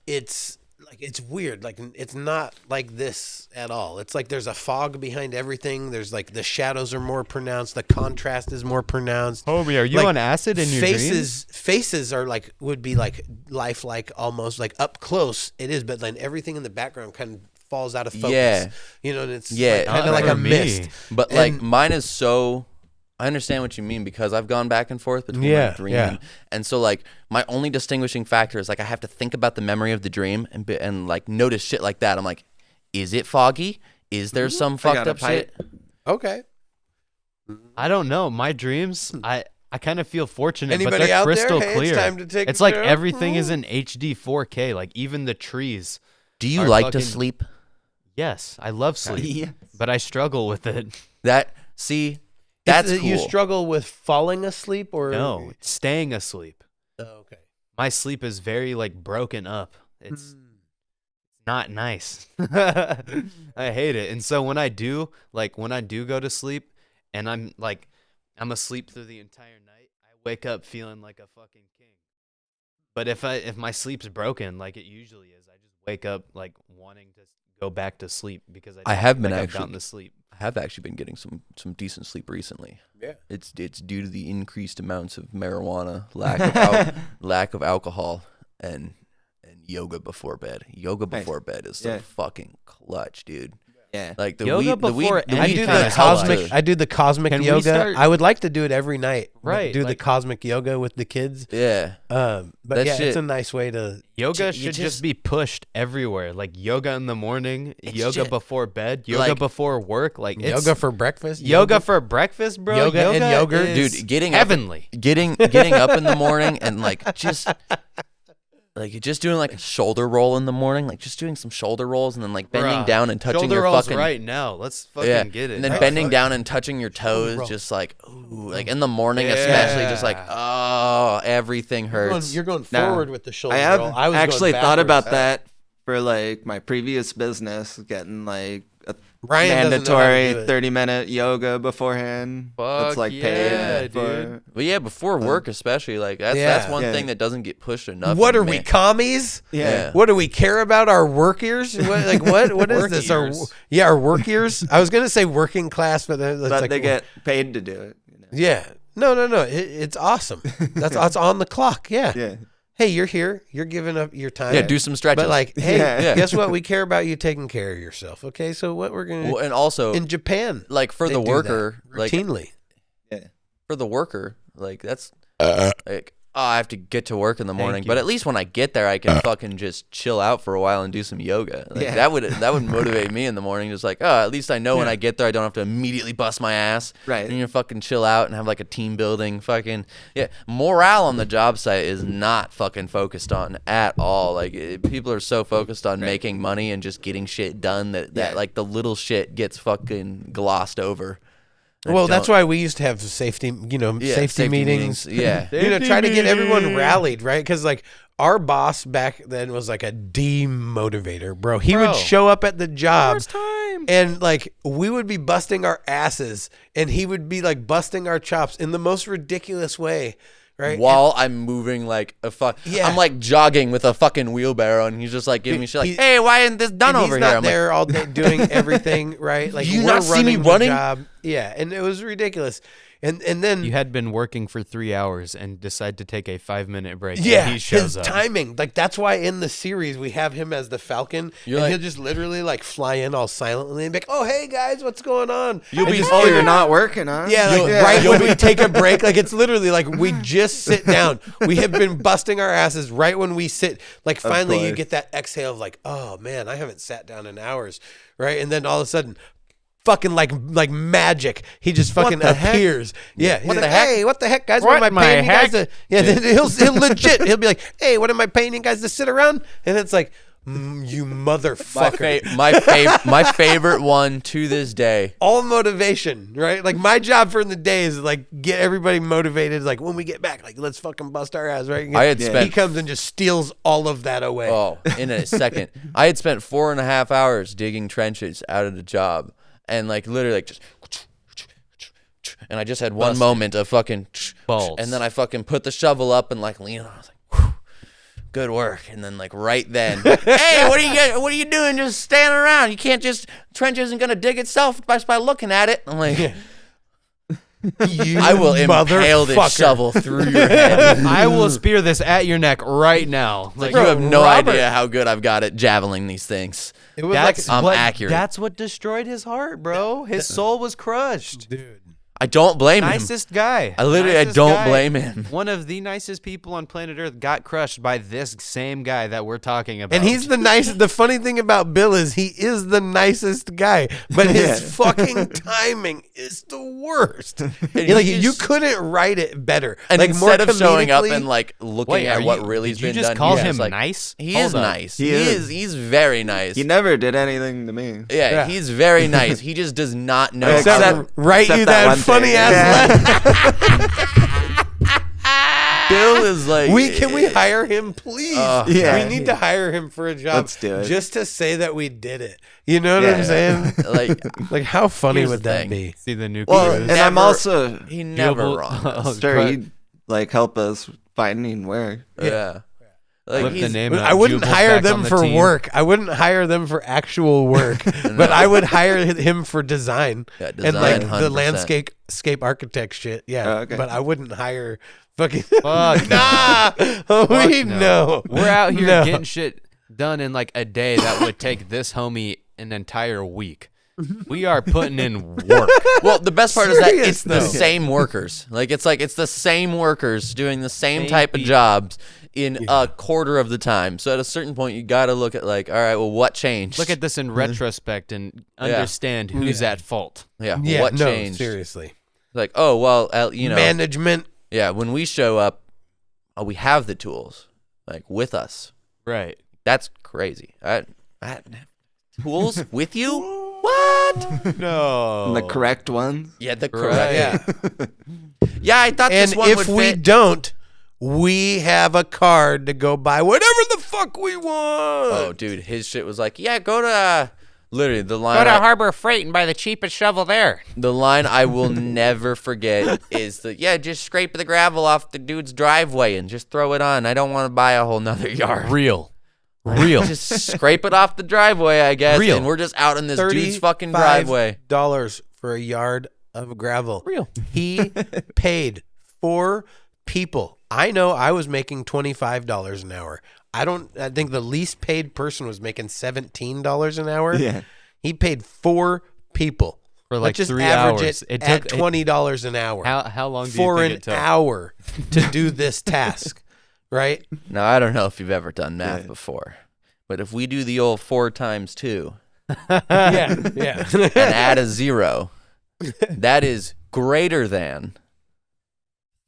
it's like it's weird. Like it's not like this at all. It's like there's a fog behind everything. There's like the shadows are more pronounced. The contrast is more pronounced. Homie, are you Like, on acid in your dreams? Faces are like would be like lifelike, almost like up close. It is, but then everything in the background kind of falls out of focus. Yeah. You know, and it's Yeah. kind of Not like for a me. mist. But And- like mine is so I understand what you mean because I've gone back and forth between Yeah, like dreaming. yeah. And so like my only distinguishing factor is like I have to think about the memory of the dream and like notice shit like that. I'm like, is it foggy? Is there some I fucked got a up shit? Okay. I don't know. My dreams, I kind of feel fortunate, Anybody but they're out there? crystal Hey, it's clear. time to take It's a like trip. everything is in HD 4K, like even the trees. Do you Are like to fucking- sleep? Yes, I love sleep, Yeah. but I struggle with it. That's Is it cool. You struggle with falling asleep or No, staying asleep. Oh, okay. My sleep is very like broken up. It's not nice. I hate it. And so when I do go to sleep and I'm asleep through the entire night, I wake up feeling like a fucking king. But if my sleep's broken like it usually is, I just wake up like wanting to go back to sleep because I have feel been like I've actually- gotten to sleep. I have actually been getting some decent sleep recently. Yeah. It's due to the increased amounts of marijuana, lack of alcohol, and yoga before bed. Yoga Nice. before bed is Yeah. so fucking clutch, dude. Yeah. Like the Yoga weed, the weed, before the I any weed do kind the of helps cosmic. to- I do the cosmic Can we yoga. start- I would like to do it every night. Right, Do the like- cosmic yoga with the kids. Yeah. But That yeah, shit- it's a nice way to. Yoga you should just- just be pushed everywhere. Like yoga in the morning, It's yoga just- before bed, yoga like- before work. Like it's Yoga for breakfast. yoga for breakfast, bro. Yoga and yogurt? is Dude, getting up- heavenly. getting up in the morning and like just doing like a shoulder roll in the morning, like just doing some shoulder rolls and then like bending Bruh, down and touching shoulder your rolls fucking right now. Let's fucking yeah, get it. and then Right. bending down and touching your toes, roll. just like ooh, like in the morning especially, just like oh, everything hurts. You're going No. forward with the shoulder I have roll. I was actually going thought about backwards. that for like my previous business, getting like a Ryan doesn't know how to mandatory do it. 30-minute yoga beforehand. Fuck That's like yeah, paid for. dude. But yeah, before work especially, like that's Yeah. one Yeah. thing that doesn't get pushed enough. What and are we, man- commies? Yeah. What do we care about our work ears? What, like what is Work this? ears. Our work ears. I was gonna say working class, but that's But like they get paid to do it. You know? yeah. No. It's awesome. It's on the clock. Yeah. Yeah. Hey, you're here. You're giving up your time. Yeah, do some stretches. But like, hey, Yeah. guess what? We care about you taking care of yourself. Okay, so what we're gonna well, and also in Japan, like for they the do that worker, like routinely. Yeah. for the worker, like that's like oh, I have to get to work in the morning, you. but at least when I get there, I can fucking just chill out for a while and do some yoga. Like, Yeah. that would motivate me in the morning. Just like oh, at least I know when I get there, I don't have to immediately bust my ass. Right. And you fucking chill out and have like a team building. Fucking yeah, morale on the job site is not fucking focused on at all. Like people are so focused on making money and just getting shit done that Yeah. like the little shit gets fucking glossed over. I Well, that's don't- why we used to have safety, yeah, safety meetings. Yeah. Try to get everyone rallied, right? Because like our boss back then was like a demotivator, bro. He would show up at the job and like we would be busting our asses and he would be like busting our chops in the most ridiculous way. right? While I'm moving like a Yeah. I'm like jogging with a fucking wheelbarrow, and he's just like giving me shit like, "Hey, why isn't this done and over he's here?" not I'm there all day doing everything, right? Like Do you we're not see me running the running? job. Yeah, and it was ridiculous. And then You had been working for 3 hours and decide to take a 5-minute break. and yeah, he shows his up. timing. Like that's why in the series we have him as the Falcon, You're and like- he'll just literally like fly in all silently and be like, "Oh, hey guys, what's going on?" You'll And be- just Oh, in you're it- not working, huh? Yeah, like right when we take a break, like it's literally like we just sit down. We have been busting our asses right when we sit. Like finally, you course. get that exhale of like, "Oh man, I haven't sat down in hours," right? And then all of a sudden, fucking like magic, he just fucking the heck? appears. Yeah, he's What like, the heck? "Hey, what the heck, guys? What What am I my paying you guys heck?" to?" Yeah, then he'll legit. He'll be like, "Hey, what am I paying you guys to sit around?" And it's like, "You motherfucker." my favorite one to this day. All motivation, right? Like my job for the day is like get everybody motivated. Like when we get back, like let's fucking bust our ass, right? I had he spent- comes and just steals all of that away. Oh, in a second. I had spent 4.5 hours digging trenches out of the job, and like literally like just, and I just had one moment of fucking Balls. and then I fucking put the shovel up and like lean on. I was like, whew, good work. And then like right then, hey, what are you doing? Just standing around? You can't just trench isn't gonna dig itself just by looking at it. I'm like, You I will impale this motherfucker. shovel through your head. I will spear this at your neck right now. Like, Like, you have no Robert- idea how good I've got at javeling these things. It was that's I'm what, accurate. That's what destroyed his heart, bro. His soul was crushed. dude. I don't blame him. Nicest guy. I literally Nicest don't guy. blame him. One of the nicest people on planet Earth got crushed by this same guy that we're talking about. And he's the nicest. The funny thing about Bill is he is the nicest guy, but his fucking timing is the worst. Like he you just- couldn't write it better. And like instead of showing up comedically- and like looking Wait, at are what you- really's did you been just done, call he's him just like, nice? He Hold is up. nice. He He is. is. He's very nice. He never did anything to me. Yeah, he's very nice. He just does not know. except how- write except you that that, one funny thing. ass letter. Bill is like. Can we hire him, please? Yeah. We need to hire him for a job. Let's do it. Just to say that we did it. You know what I'm Yeah. saying? Like Like how funny Here's would the that thing. be? See the new Well, cruise. and I'm Never- also he never Gilbert- wrong. Oh, sure crud. he'd like help us finding work. Yeah. Like Flip the he's, name out. I wouldn't Jubal's hire back them on the for team. work. I wouldn't hire them for actual work, but I would hire him for design, Yeah, and like design, the 100%. landscape architect shit. Yeah, Oh, okay. but I wouldn't hire fucking. Fuck nah, we no. know. We're out here No. getting shit done in like a day that would take this homie an entire week. We are putting in work. well, the best part is that Serious, it's the though. same workers. Like it's the same workers doing the same Same type of people. jobs in a quarter of the time. So at a certain point, you got to look at like, all right, well, what changed? Look at this in retrospect and understand who's at fault. yeah, Yeah, what no, changed? seriously. Like, oh well, you know, Management. yeah. When we show up, we have the tools like with us. Right. That's crazy. I tools with you? What? No. And the correct ones. Yeah, the correct. Yeah, Yeah, I thought and this one if would we fit. don't, we have a card to go buy whatever the fuck we want. Oh, dude, his shit was like, yeah, go to literally the line. Harbor Freight and buy the cheapest shovel there. The line I will never forget is the just scrape the gravel off the dude's driveway and just throw it on. I don't want to buy a whole nother yard. Real. Just scrape it off the driveway, I guess. Real. And we're just out in this dude's fucking driveway. $35 for a yard of gravel. Real. He paid 4 people. I know I was making $25 an hour. I think the least paid person was making $17 an hour. Yeah. He paid 4 people. For Let's like just 3 average hours. it at $20 an hour. How long do you for think an it took? hour to do this task, right? Now, I don't know if you've ever done math before, but if we do the old 4 times 2 Yeah. and add a 0, that is greater than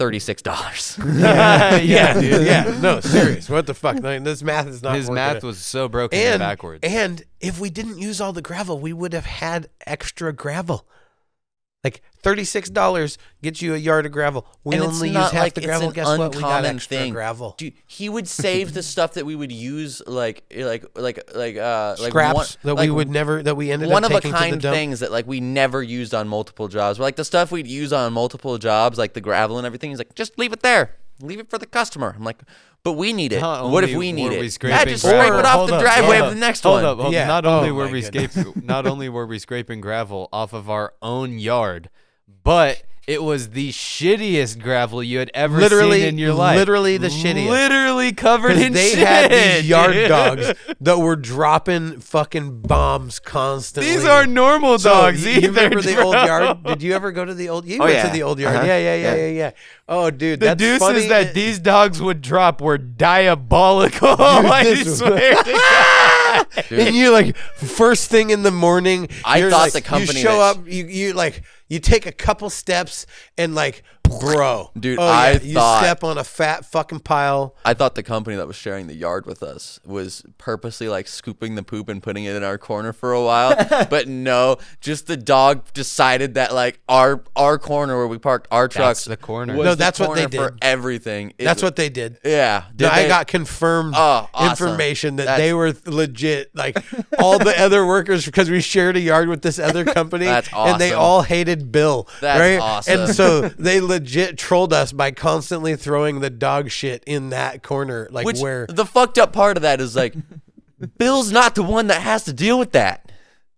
$36. Yeah, dude. Yeah. No, serious. What the fuck? I mean, this math is not His working. math was so broken and backwards. And if we didn't use all the gravel, we would have had extra gravel. Like $36 gets you a yard of gravel. We And it's only use not half like the it's gravel. an Guess what? We got uncommon extra thing. gravel. Dude, he would save the stuff that we would use like Scraps that we would never that we ended one up of a taking to the kind dump. things that like we never used on multiple jobs. Like the stuff we'd use on multiple jobs, like the gravel and everything. He's like, just leave it there. leave it for the customer. I'm like, but we need it. Not What if only we need were it? we Yeah, scraping just scrape gravel- it off Hold the up, driveway hold of the next Hold one. up. Hold Yeah. Not only Oh were my we goodness. not only were we scraping gravel off of our own yard, but it was the shittiest gravel you had ever Literally, seen in your life. literally the shittiest. Literally covered in They shit. had these yard dude. dogs that were dropping fucking bombs constantly. These aren't normal So, dogs you either. remember the bro. old yard? Did you ever go to the old? You Oh, went yeah. to the old yard. Uh-huh. Yeah. Oh, dude, The that's deuces funny. that these dogs would drop were diabolical. I this- swear to God. And you like first thing in the morning. I you're thought like, the company you show that- up. You like you take a couple steps and like, bro, Dude, oh, I yeah, you thought- step on a fat fucking pile. I thought the company that was sharing the yard with us was purposely like scooping the poop and putting it in our corner for a while. But no, just the dog decided that like our corner where we parked our trucks the corner. was No, the that's what they corner for did. everything. That's what they did. Yeah. No, I they- got confirmed Oh, awesome. information that That's- they were legit. Like all the other workers, because we shared a yard with this other company, That's and they awesome. all hated Bill. That's right? awesome. And so they legit trolled us by constantly throwing the dog shit in that corner, like Which where. the fucked up part of that is like Bill's not the one that has to deal with that.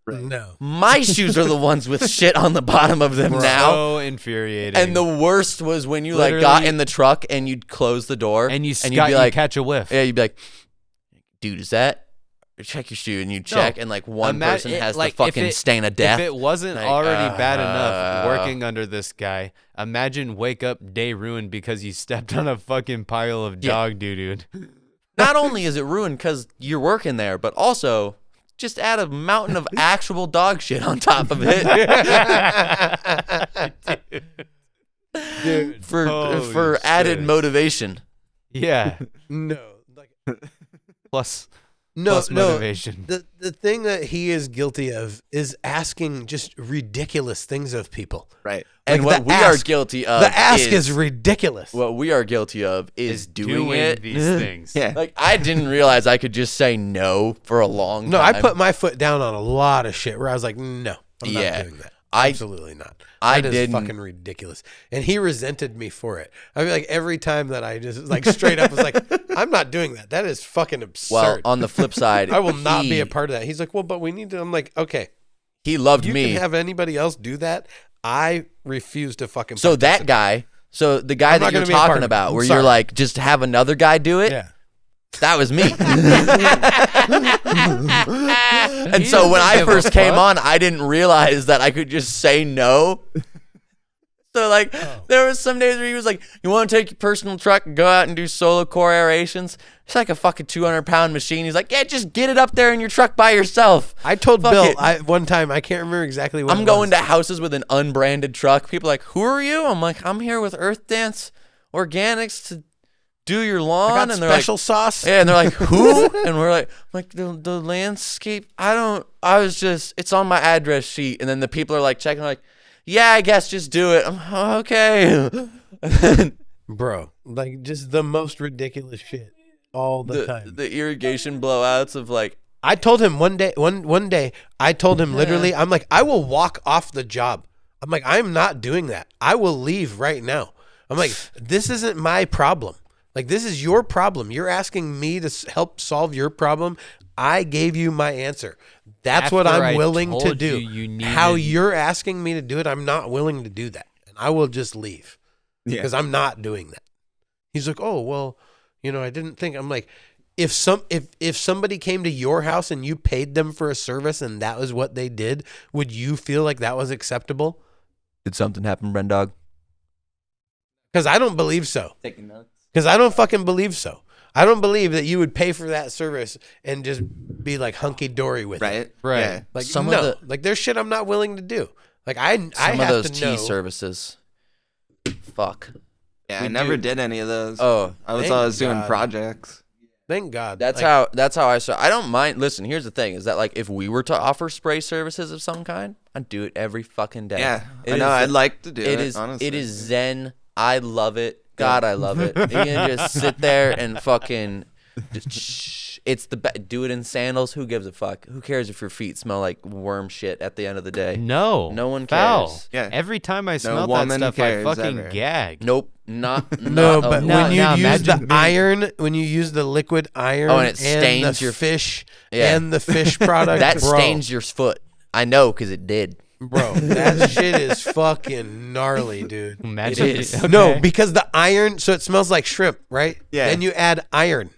No. My shoes are the ones with shit on the bottom of them now. So infuriating. And the worst was when you like got Literally- in the truck and you'd close the door and you you'd got be you like, catch a whiff. yeah, you'd be like, dude, is that? Check your shoe, and you check, and like one person has the fucking stain of death. If it wasn't Like, already bad enough working under this guy, imagine wake up day ruined because you stepped on a fucking pile of Yeah. dog doo, dude. Not only is it ruined because you're working there, but also just add a mountain of actual dog shit on top of it. Dude, for Holy added shit. motivation. Yeah. no. Like, Plus no, motivation. The thing that he is guilty of is asking just ridiculous things of people. Right. And Like, what the we are ask- guilty of The ask is ridiculous. what we are guilty of is doing it. these things. Yeah. Like I didn't realize I could just say no for a long No, time. I put my foot down on a lot of shit where I was like, no, I'm Yeah. not doing that. I- Absolutely not. I That is didn't- fucking ridiculous. And he resented me for it. I mean, like every time that I just like straight up was like, I'm not doing that. That is fucking absurd. well, on the flip side, I will not be he- a part of that. He's like, well, but we need to. I'm like, okay, He loved you me. can have anybody else do that. I refuse to fucking. So that guy, so the guy I'm that not you're gonna be a part talking of it. about, I'm where sorry. you're like, just have another guy do it. Yeah. That was me. And so when I first came on, I didn't realize that I could just say no. So like, there was some days where he was like, "You want to take your personal truck and go out and do solo core aerations?" It's like a fucking 200-pound machine. He's like, "Yeah, just get it up there in your truck by yourself." I told Fuck Bill it. one time. I can't remember exactly what. I'm it going was. to houses with an unbranded truck. People are like, "Who are you?" I'm like, "I'm here with Earth Dance Organics to do your lawn." I got and they're like, special sauce. yeah, and they're like, "Who?" And we're like the landscape. I was just, it's on my address sheet. And then the people are like checking, like, "Yeah, I guess just do it." I'm okay. Bro, like just the most ridiculous shit all the time. the irrigation blowouts of like, I told him one day, I told him literally, I'm like, I will walk off the job. I'm like, I'm not doing that. I will leave right now. I'm like, this isn't my problem. Like, this is your problem. You're asking me to help solve your problem. I gave you my answer. That's what After I'm I willing to told do. you How needed- you're asking me to do it, I'm not willing to do that. And I will just leave Yeah. because I'm not doing that. He's like, oh, well, I didn't think. I'm like, if somebody came to your house and you paid them for a service and that was what they did, would you feel like that was acceptable? did something happen, Brendog? Because I don't believe so. Taking notes. Because I don't fucking believe so. I don't believe that you would pay for that service and just be like hunky dory with it. Right. Right. Yeah. Like Some of no, the- like there's shit I'm not willing to do. Like I Some have of those to tea know. services. Fuck. Yeah. We I never do. did any of those. Oh, I was thank always doing God. projects. Thank God. that's Like, how I saw. I don't mind. Listen, here's the thing: is that like if we were to offer spray services of some kind, I'd do it every fucking day. Yeah. It I know. is- I'd like to do it. It is. Honestly. It is zen. I love it. God, I love it. You can just sit there and fucking. It's the do it in sandals. Who gives a fuck? Who cares if your feet smell like worm shit at the end of the day? No. No one Foul. cares. Yeah. Every time I smell that woman stuff, I cares fucking ever. gag. Nope. No, but when you use imagine the being- iron, when you use the liquid iron, Oh, and it stains the your- fish Yeah. and the fish product, that bro, stains your foot. I know because it did. bro. That shit is fucking gnarly, dude. Imagine It is. okay. No, because the iron, so it smells like shrimp, right? Yeah. Then you add iron.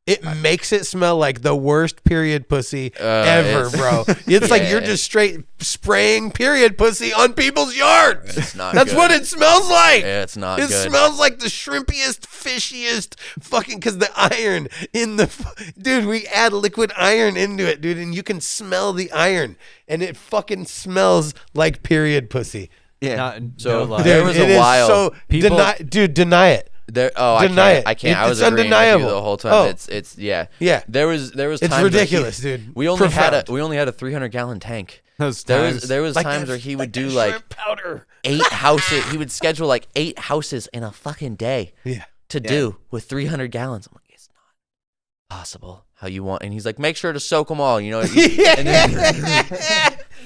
It makes it smell like the worst period pussy ever, it's- bro. It's like you're Yeah. just straight spraying period pussy on people's yards. It's not That's good. what it smells like. Yeah, it's not It good. smells like the shrimpiest, fishiest fucking, because the iron in the, dude, we add liquid iron into it, dude, and you can smell the iron, and it fucking smells like period pussy. Yeah. Not, So, no lie. there Dude, was a it is while- so, People- deny it. Deny it. I can't. I It's was agreeing with undeniable. you the whole time. Oh. It's yeah. Yeah. There was It's times ridiculous, where dude. We only had Profound. a 300-gallon tank. Those There times. was Like times that- where he would like do that like shrimp powder. 8 houses. He would schedule like 8 houses in a fucking day Yeah. to do with 300 gallons. I'm like, it's not possible how you want. And he's like, make sure to soak them all. You know. And then,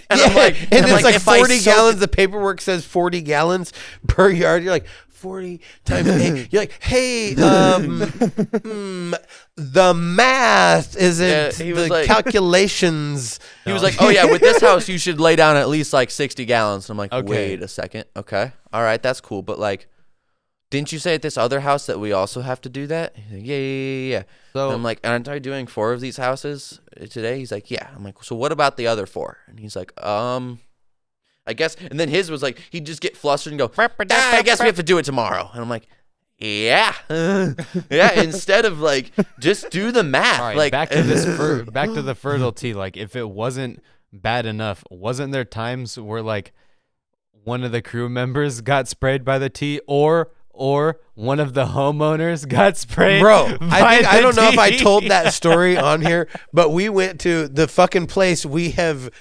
and I'm like, and I'm it's like if I 40 soak gallons. The paperwork says 40 gallons per yard. You're like 40 times 8. You're like, hey, the math isn't Yeah, he was the like- calculations. He was like, "Oh yeah, with this house you should lay down at least like 60 gallons." And I'm like, Okay. "Wait a second, okay, all right, that's cool, but like, didn't you say at this other house that we also have to do that?" He's like, yeah. So- And I'm like, "Aren't I doing 4 of these houses today?" He's like, "Yeah." I'm like, "So what about the other 4?" And he's like, I guess." And then his was like, he'd just get flustered and go, I guess we have to do it tomorrow." And I'm like, "Yeah, yeah." Instead of like, just do the math. All right, like, back to this. Back to the fertility. Like, if it wasn't bad enough, wasn't there times where like one of the crew members got sprayed by the tea, or one of the homeowners got sprayed? Bro, I by the don't know if I tea? told that story on here, but we went to the fucking place we've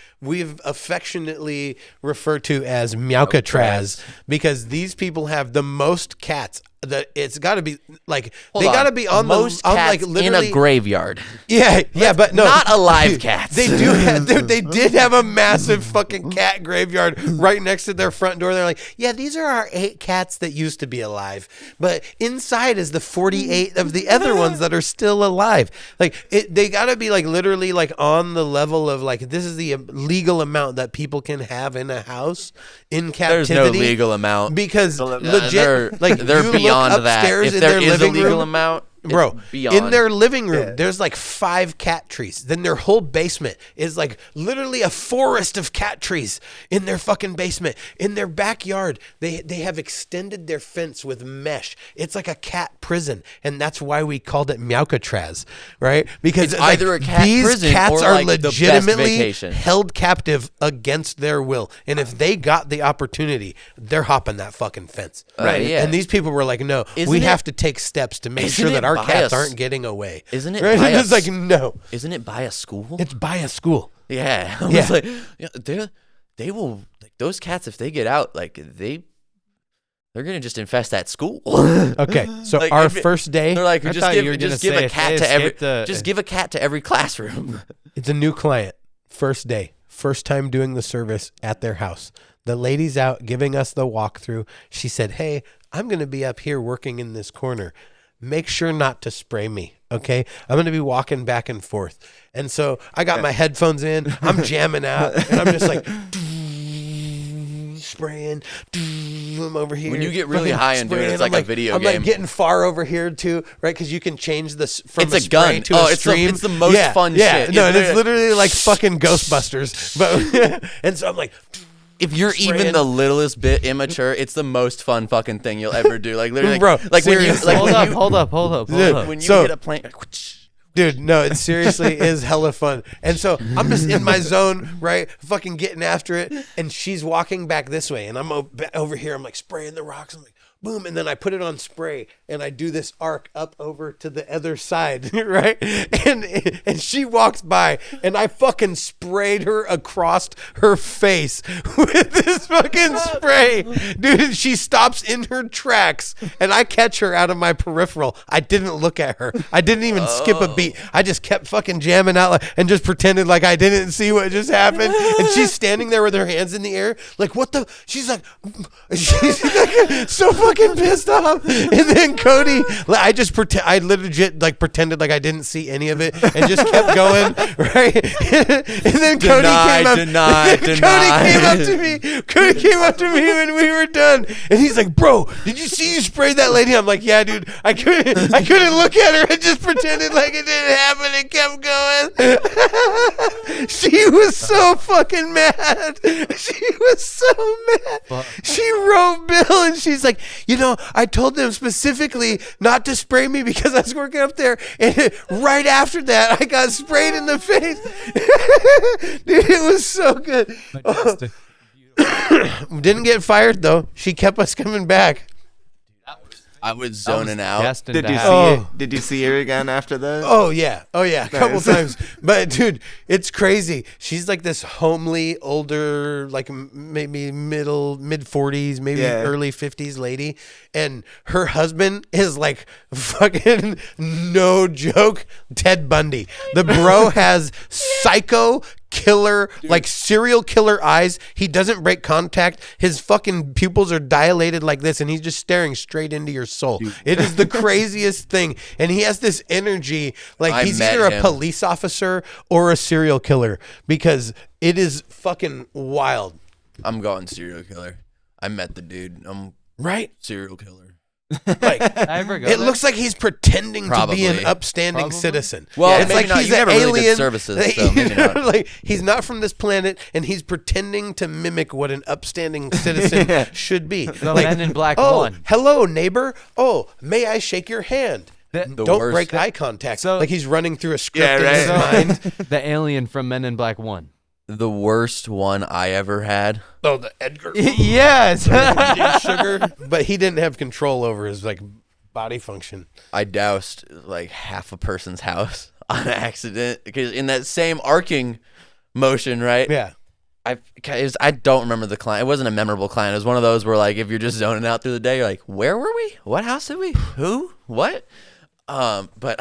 affectionately referred to as Meowcatraz, because these people have the most cats. It's got to be like Hold they on. got to be on most the on cats like in literally a graveyard. Yeah, but no, Not alive cats. They do have, they did have a massive fucking cat graveyard right next to their front door. They're like, yeah, these are our 8 cats that used to be alive, but inside is the 48 of the other ones that are still alive. Like they got to be like literally like on the level of like, this is the legal amount that people can have in a house in There's captivity. no legal amount. Because They're legit, like they're you look beyond that. upstairs If in there their is a living legal room, amount, it's bro, beyond. in their living room, there's like 5 cat trees. Then their whole basement is like literally a forest of cat trees in their fucking basement. In their backyard, they have extended their fence with mesh. It's like a cat prison, and that's why we called it Meowcatraz, right? Because It's like, either a cat these prison cats or, are like, the best legitimately vacation. held captive against their will, and if they got the opportunity, they're hopping that fucking fence, Right, yeah. And these people were like, no, Isn't we it- have to take steps to make isn't sure it that our by cats a- aren't getting away. Isn't it Right? by a It's like, s- no, Isn't it by a school? it's by a school. Yeah. I Yeah. was like, yeah, they will, like, those cats, if they get out, like, they're going to just infest that school. Okay, so Like, our if it- first day, They're like, I just thought you were give gonna a say if cat they to every, escaped the- just give a cat to every classroom. it's a new client. First day, first time doing the service at their house. The lady's out giving us the walkthrough. She said, hey, I'm going to be up here working in this corner. Make sure not to spray me, okay? I'm going to be walking back and forth. And so I got my headphones in. I'm jamming out, and I'm just like spraying. I'm over here. When you get really fucking high and do it, it's spraying. like I'm a video I'm game. like getting far over here too, right? Because you can change this from It's a a gun. spray to Oh, a it's the- stream. it's the most fun yeah. shit. No, It's and it's literally- literally like fucking Ghostbusters. But and so I'm like, If you're Spraying. even the littlest bit immature, it's the most fun fucking thing you'll ever do. Like literally, Bro, like when you, seriously. like Hold when up, you, hold up. Dude, when you So- hit a plane. Like, whoosh. dude, no, it seriously is hella fun. And so I'm just in my zone, right? Fucking getting after it. And she's walking back this way. And I'm over here. I'm like spraying the rocks. I'm like, boom. And then I put it on spray and I do this arc up over to the other side, right? And she walks by and I fucking sprayed her across her face with this fucking spray. Dude, she stops in her tracks and I catch her out of my peripheral. I didn't look at her. I didn't even skip a beat. I just kept fucking jamming out and just pretended like I didn't see what just happened. And she's standing there with her hands in the air. Like, what the? She's like so fucking fucking pissed off. And then Cody, I legit like pretended like I didn't see any of it and just kept going, right? And then Cody came up to me when we were done, and he's like, "Bro, did you see you sprayed that lady?" I'm like, "Yeah, dude. I couldn't look at her and just pretended like it didn't happen and kept going." She was so fucking mad. She was so mad. She wrote Bill and she's like, I told them specifically not to spray me because I was working up there, and right after that I got sprayed in the face. Dude, it was so good. Didn't get fired though. She kept us coming back. I was zoning out. Did you see it? Did you see her again after that? Oh yeah, a couple times. But dude, it's crazy. She's like this homely, older, like maybe mid 40s, maybe early 50s lady, and her husband is like fucking no joke Ted Bundy. The bro has psycho killer, like serial killer eyes. He doesn't break contact. His fucking pupils are dilated like this, and he's just staring straight into your soul. Dude. It is the craziest thing. And he has this energy like he's either a police officer or a serial killer, because it is fucking wild. I'm going serial killer. I met the dude. I'm right? Serial killer. Like, it looks like he's pretending to be an upstanding citizen. Well, it's like he's an alien. Really services, so maybe not. Like he's not from this planet, and he's pretending to mimic what an upstanding citizen should be. Like, Men in Black 1. Hello, neighbor. Oh, may I shake your hand? Don't break eye contact. So, like he's running through a script in his mind. The alien from Men in Black 1. The worst one I ever had. Oh, the Edgar. Yes. Sugar, but he didn't have control over his like body function. I doused like half a person's house on accident because in that same arcing motion, right? Yeah. I don't remember the client. It wasn't a memorable client. It was one of those where like if you're just zoning out through the day, you're like, where were we? What house did we? Who? What? But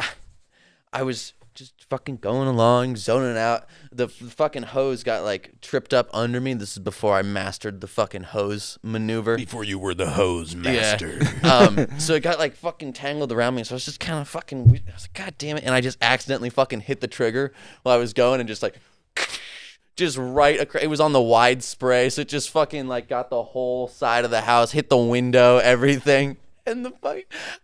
I was just fucking going along, zoning out. The fucking hose got like tripped up under me. This is before I mastered the fucking hose maneuver. Before you were the hose master. Yeah. So it got like fucking tangled around me. So I was just kind of fucking, I was like, God damn it. And I just accidentally fucking hit the trigger while I was going and just like, just right across. It was on the wide spray. So it just fucking like got the whole side of the house, hit the window, everything. And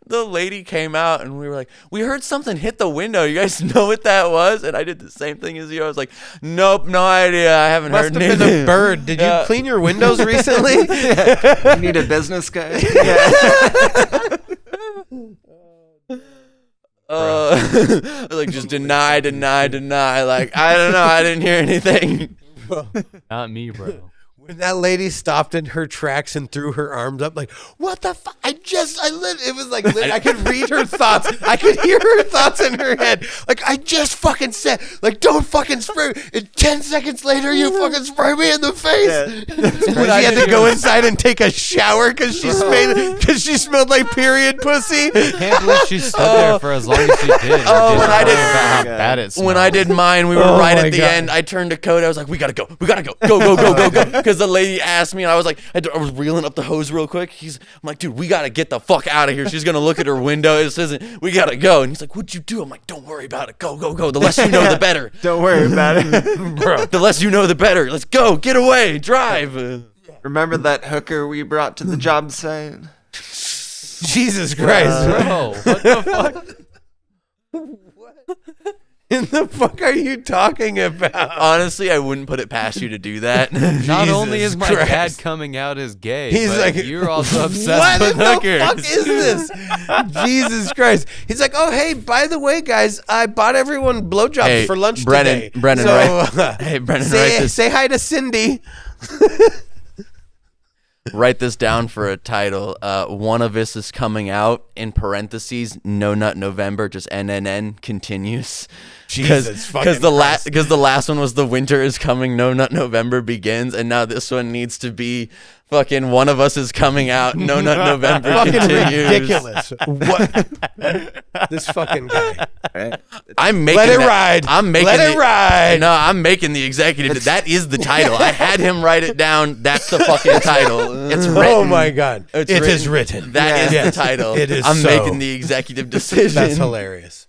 the lady came out and we were like, we heard something hit the window. You guys know what that was? And I did the same thing as you. I was like, nope, no idea. I haven't heard anything. Must have been a bird. Did you clean your windows recently? You need a business guy? Like just deny. Like, I don't know. I didn't hear anything. Not me, bro. When that lady stopped in her tracks and threw her arms up, like, what the fuck? It was like, I could read her thoughts. I could hear her thoughts in her head. Like, I just fucking said, like, don't fucking spray me. And 10 seconds later, you fucking spray me in the face. She had to go inside and take a shower because she smelled like period pussy. I can't believe she stood there for as long as she did. When I did mine, we were right at the end. I turned to Cody. I was like, we gotta go. Go. Because the lady asked me, and I was like, I was reeling up the hose real quick. I'm like, dude, we gotta get the fuck out of here. She's gonna look at her window. It isn't. We gotta go. And he's like, what'd you do? I'm like, don't worry about it. Go. The less you know, the better. Don't worry about it, bro. The less you know, the better. Let's go. Get away. Drive. Remember that hooker we brought to the job site? Jesus Christ, bro! What the fuck? In the fuck are you talking about? Honestly, I wouldn't put it past you to do that. Not only is my dad coming out as gay, he's but like, you're also obsessed with hookers. What the fuck is this? Jesus Christ. He's like, oh, hey, by the way, guys, I bought everyone blowjobs for lunch today. Brennan, so, right? Hey, Brennan, say hi to Cindy. Write this down for a title. One of us is coming out, in parentheses, No Nut November, just NNN continues. Jesus because the last one was The Winter is Coming, No Nut November begins, and now this one needs to be Fucking one of us is coming out. No Nut November Fucking continues. ridiculous. What? This fucking guy. Right? I'm making Let it that- ride. I'm making Let it ride. No, I'm making the executive. That is the title. I had him write it down. That's the fucking title. It's written. Oh my God. It's It is written. That is Yes. the title. It is I'm so. making the executive decision. That's hilarious.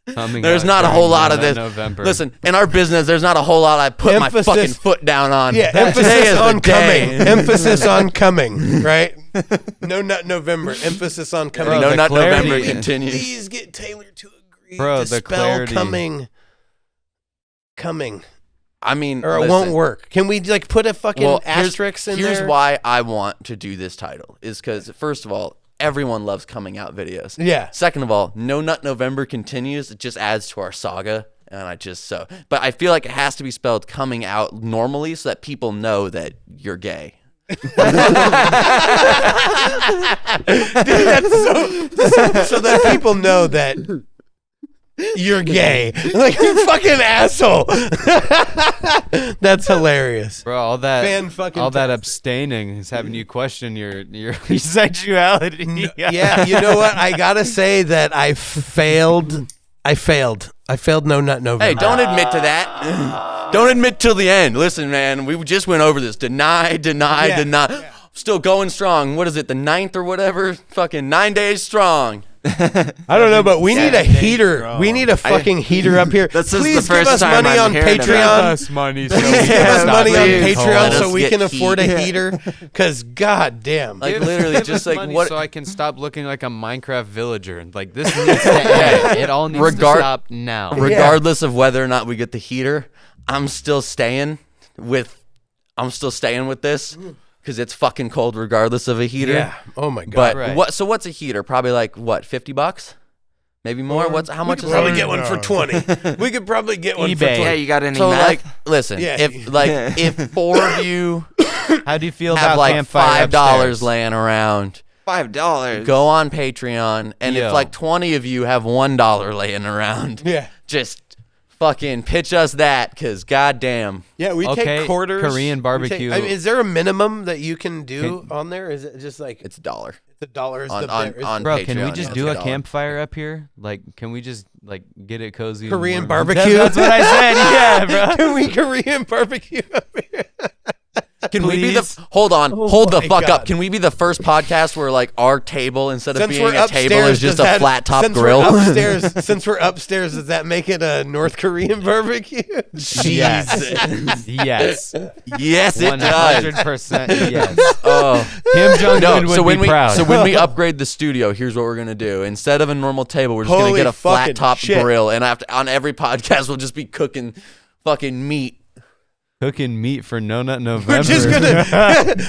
There's not a whole lot of this. November. Listen, in our business, there's not a whole lot I put my Emphasis- fucking foot down on. Yeah, Today emphasis is the on day. coming. Emphasis on coming, right? No Nut November. Emphasis on coming. Bro, No the Nut clarity- November continues. Please get Taylor to agree Bro, to the spell clarity. coming, I mean, or it listen, won't work. Can we like put a fucking Well, asterisk in here's there? why I want to do this title is because first of all, everyone loves coming out videos. Yeah. Second of all, No Nut November continues. It just adds to our saga, and but I feel like it has to be spelled coming out normally so that people know that you're gay. So that people know that you're gay. Like, you fucking asshole. That's hilarious. Bro, all that Fan-fucking-tastic. abstaining is having you question your sexuality. Yeah, you know what? I gotta say that I failed. I failed No Nut November. Hey, don't admit to that. Don't admit till the end. Listen, man, we just went over this. Deny. Still going strong. What is it, the 9th or whatever? Fucking 9 days strong. I don't know, but we need a heater. We need a fucking heater up here. This is Please the first give us time money I'm on hearing about Patreon. money. Please give us money on please. Patreon Let so us we get can afford a heat. heater. Because, god damn. Like literally, just like money what? so I can stop looking like a Minecraft villager. Like this needs to end. It all needs to stop now. Regardless of whether or not we get the heater, I'm still staying with this because it's fucking cold regardless of a heater. Yeah. Oh my god. But Right. what's a heater? Probably like what, $50? Maybe more? How much is probably it? get one for 20. We could probably get one for eBay. 20. Yeah, you got any So math? like, listen, Yeah. if 4 of you How do you feel have about like campfire $5 upstairs? laying around, $5. go on Patreon, and Yo. if like 20 of you have $1 laying around, Yeah. just fucking pitch us that, cause goddamn. Yeah, we Okay, take quarters. Korean We barbecue. I mean, is there a minimum that you can do on there? Is it just like It's $1 the dollar is on the on, bear- is on Bro, Patreon. can we just yeah, do it's a $1. campfire up here? Like, can we just like get it cozy? and Korean warm? barbecue? That's what I said. Yeah, bro. Can we Korean barbecue up here? Can we be Please? the hold on, hold the my fuck God. up? Can we be the first podcast where like our table instead of Since being we're a table is upstairs, just does a that- flat top since grill? We're upstairs, since we're upstairs, does that make it a North Korean barbecue? Yes. Yes. Yes, it does. 100% yes. Oh. Kim Jong Un would so when be we proud. so when we upgrade the studio, here's what we're gonna do. Instead of a normal table, we're just gonna Holy get a flat fucking top shit. grill, and after on every podcast, we'll just be cooking fucking meat. Cooking meat for No Nut November. We're just gonna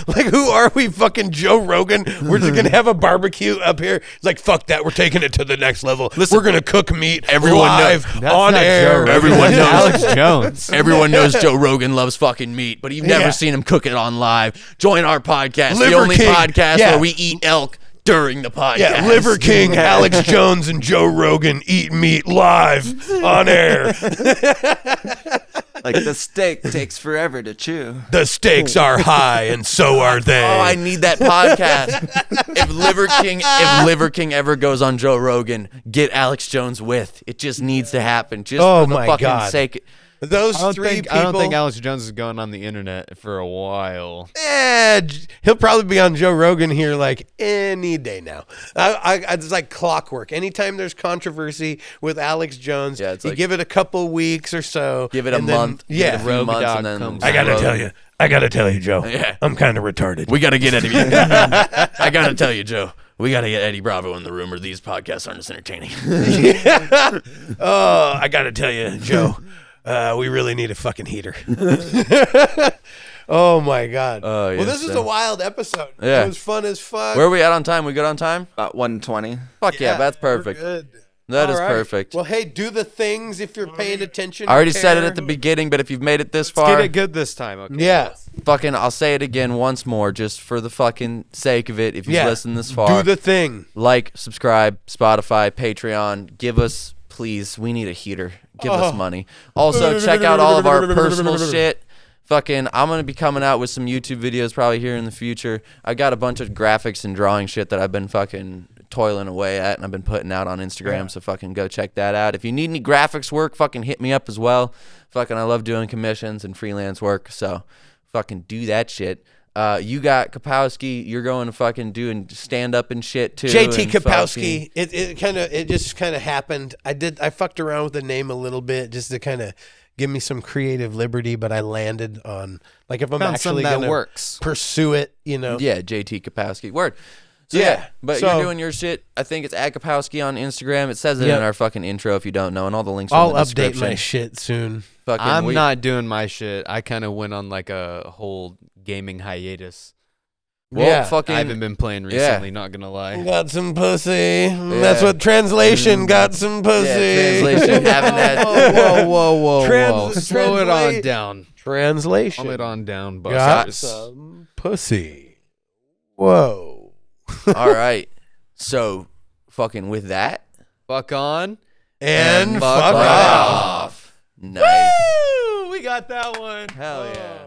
like, who are we? Fucking Joe Rogan? We're just gonna have a barbecue up here. It's like, fuck that. We're taking it to the next level. We're gonna cook meat Everyone live That's on not Joe air. Rogan. Everyone That's knows. Alex Jones. Everyone knows Joe Rogan loves fucking meat, but you've never Yeah. seen him cook it on live. Join our podcast, the Liver only King. podcast Yeah. where we eat elk during the podcast. Yeah, Liver King, Alex Jones, and Joe Rogan eat meat live on air. Like the steak takes forever to chew. The stakes are high, and so are they. Oh, I need that podcast. If Liver King ever goes on Joe Rogan, get Alex Jones with. It just needs to happen. Just Oh for the my fucking God. sake. Those I three people. don't think Alex Jones is going on the internet for a while. He'll probably be on Joe Rogan here like any day now. It's like clockwork. Anytime there's controversy with Alex Jones, Yeah, it's you like- give it a couple weeks or so. Give it a and then- month. Yeah. Give it a few Rogue months, Dog and then comes I gotta Rogan. tell you, Joe. Yeah. I'm kind of retarded. We gotta get Eddie. I gotta tell you, Joe. We gotta get Eddie Bravo in the room, or these podcasts aren't as entertaining. Oh, I gotta tell you, Joe. We really need a fucking heater. Oh my god. Oh, well, this yes, is a wild episode. Yeah. It was fun as fuck. Where are we at on time? We good on time? About 120. Fuck yeah, that's we're perfect. good. That is All right. perfect. Well, hey, do the things if you're paying attention. I already said it care. at the beginning, but if you've made it this Get far, it good this time, okay? Yeah. fucking, I'll say it again once more, just for the fucking sake of it. If you've Yeah. listened this far, Do the thing. like, subscribe, Spotify, Patreon. Give us, please, we need a heater. Give us Oh. money. Also, check out all of our personal shit. Fucking, I'm going to be coming out with some YouTube videos probably here in the future. I got a bunch of graphics and drawing shit that I've been fucking toiling away at, and I've been putting out on Instagram, so fucking go check that out. If you need any graphics work, fucking hit me up as well. Fucking, I love doing commissions and freelance work, so fucking do that shit. You got Kapowski, you're going to fucking doing stand-up and shit, too. JT and Kapowski. It just kind of happened. I fucked around with the name a little bit just to kind of give me some creative liberty, but I landed on, like, if I'm actually going to pursue it, you know. Yeah, JT Kapowski. Word. So, but so, you're doing your shit. I think it's at Kapowski on Instagram. It says it in our fucking intro if you don't know, and all the links are in the description. I'll update my shit soon. I'm not doing my shit. I kind of went on like a whole gaming hiatus. Well, I haven't been playing recently, not gonna lie. Got some pussy. That's what translation got some pussy. Yeah, translation having that. Whoa. Slow it on down. Translation. Calm it on down, Got busters. some pussy. Whoa. All right. So, fucking with that. Fuck on. And fuck off. Nice. Woo! We got that one. Hell yeah.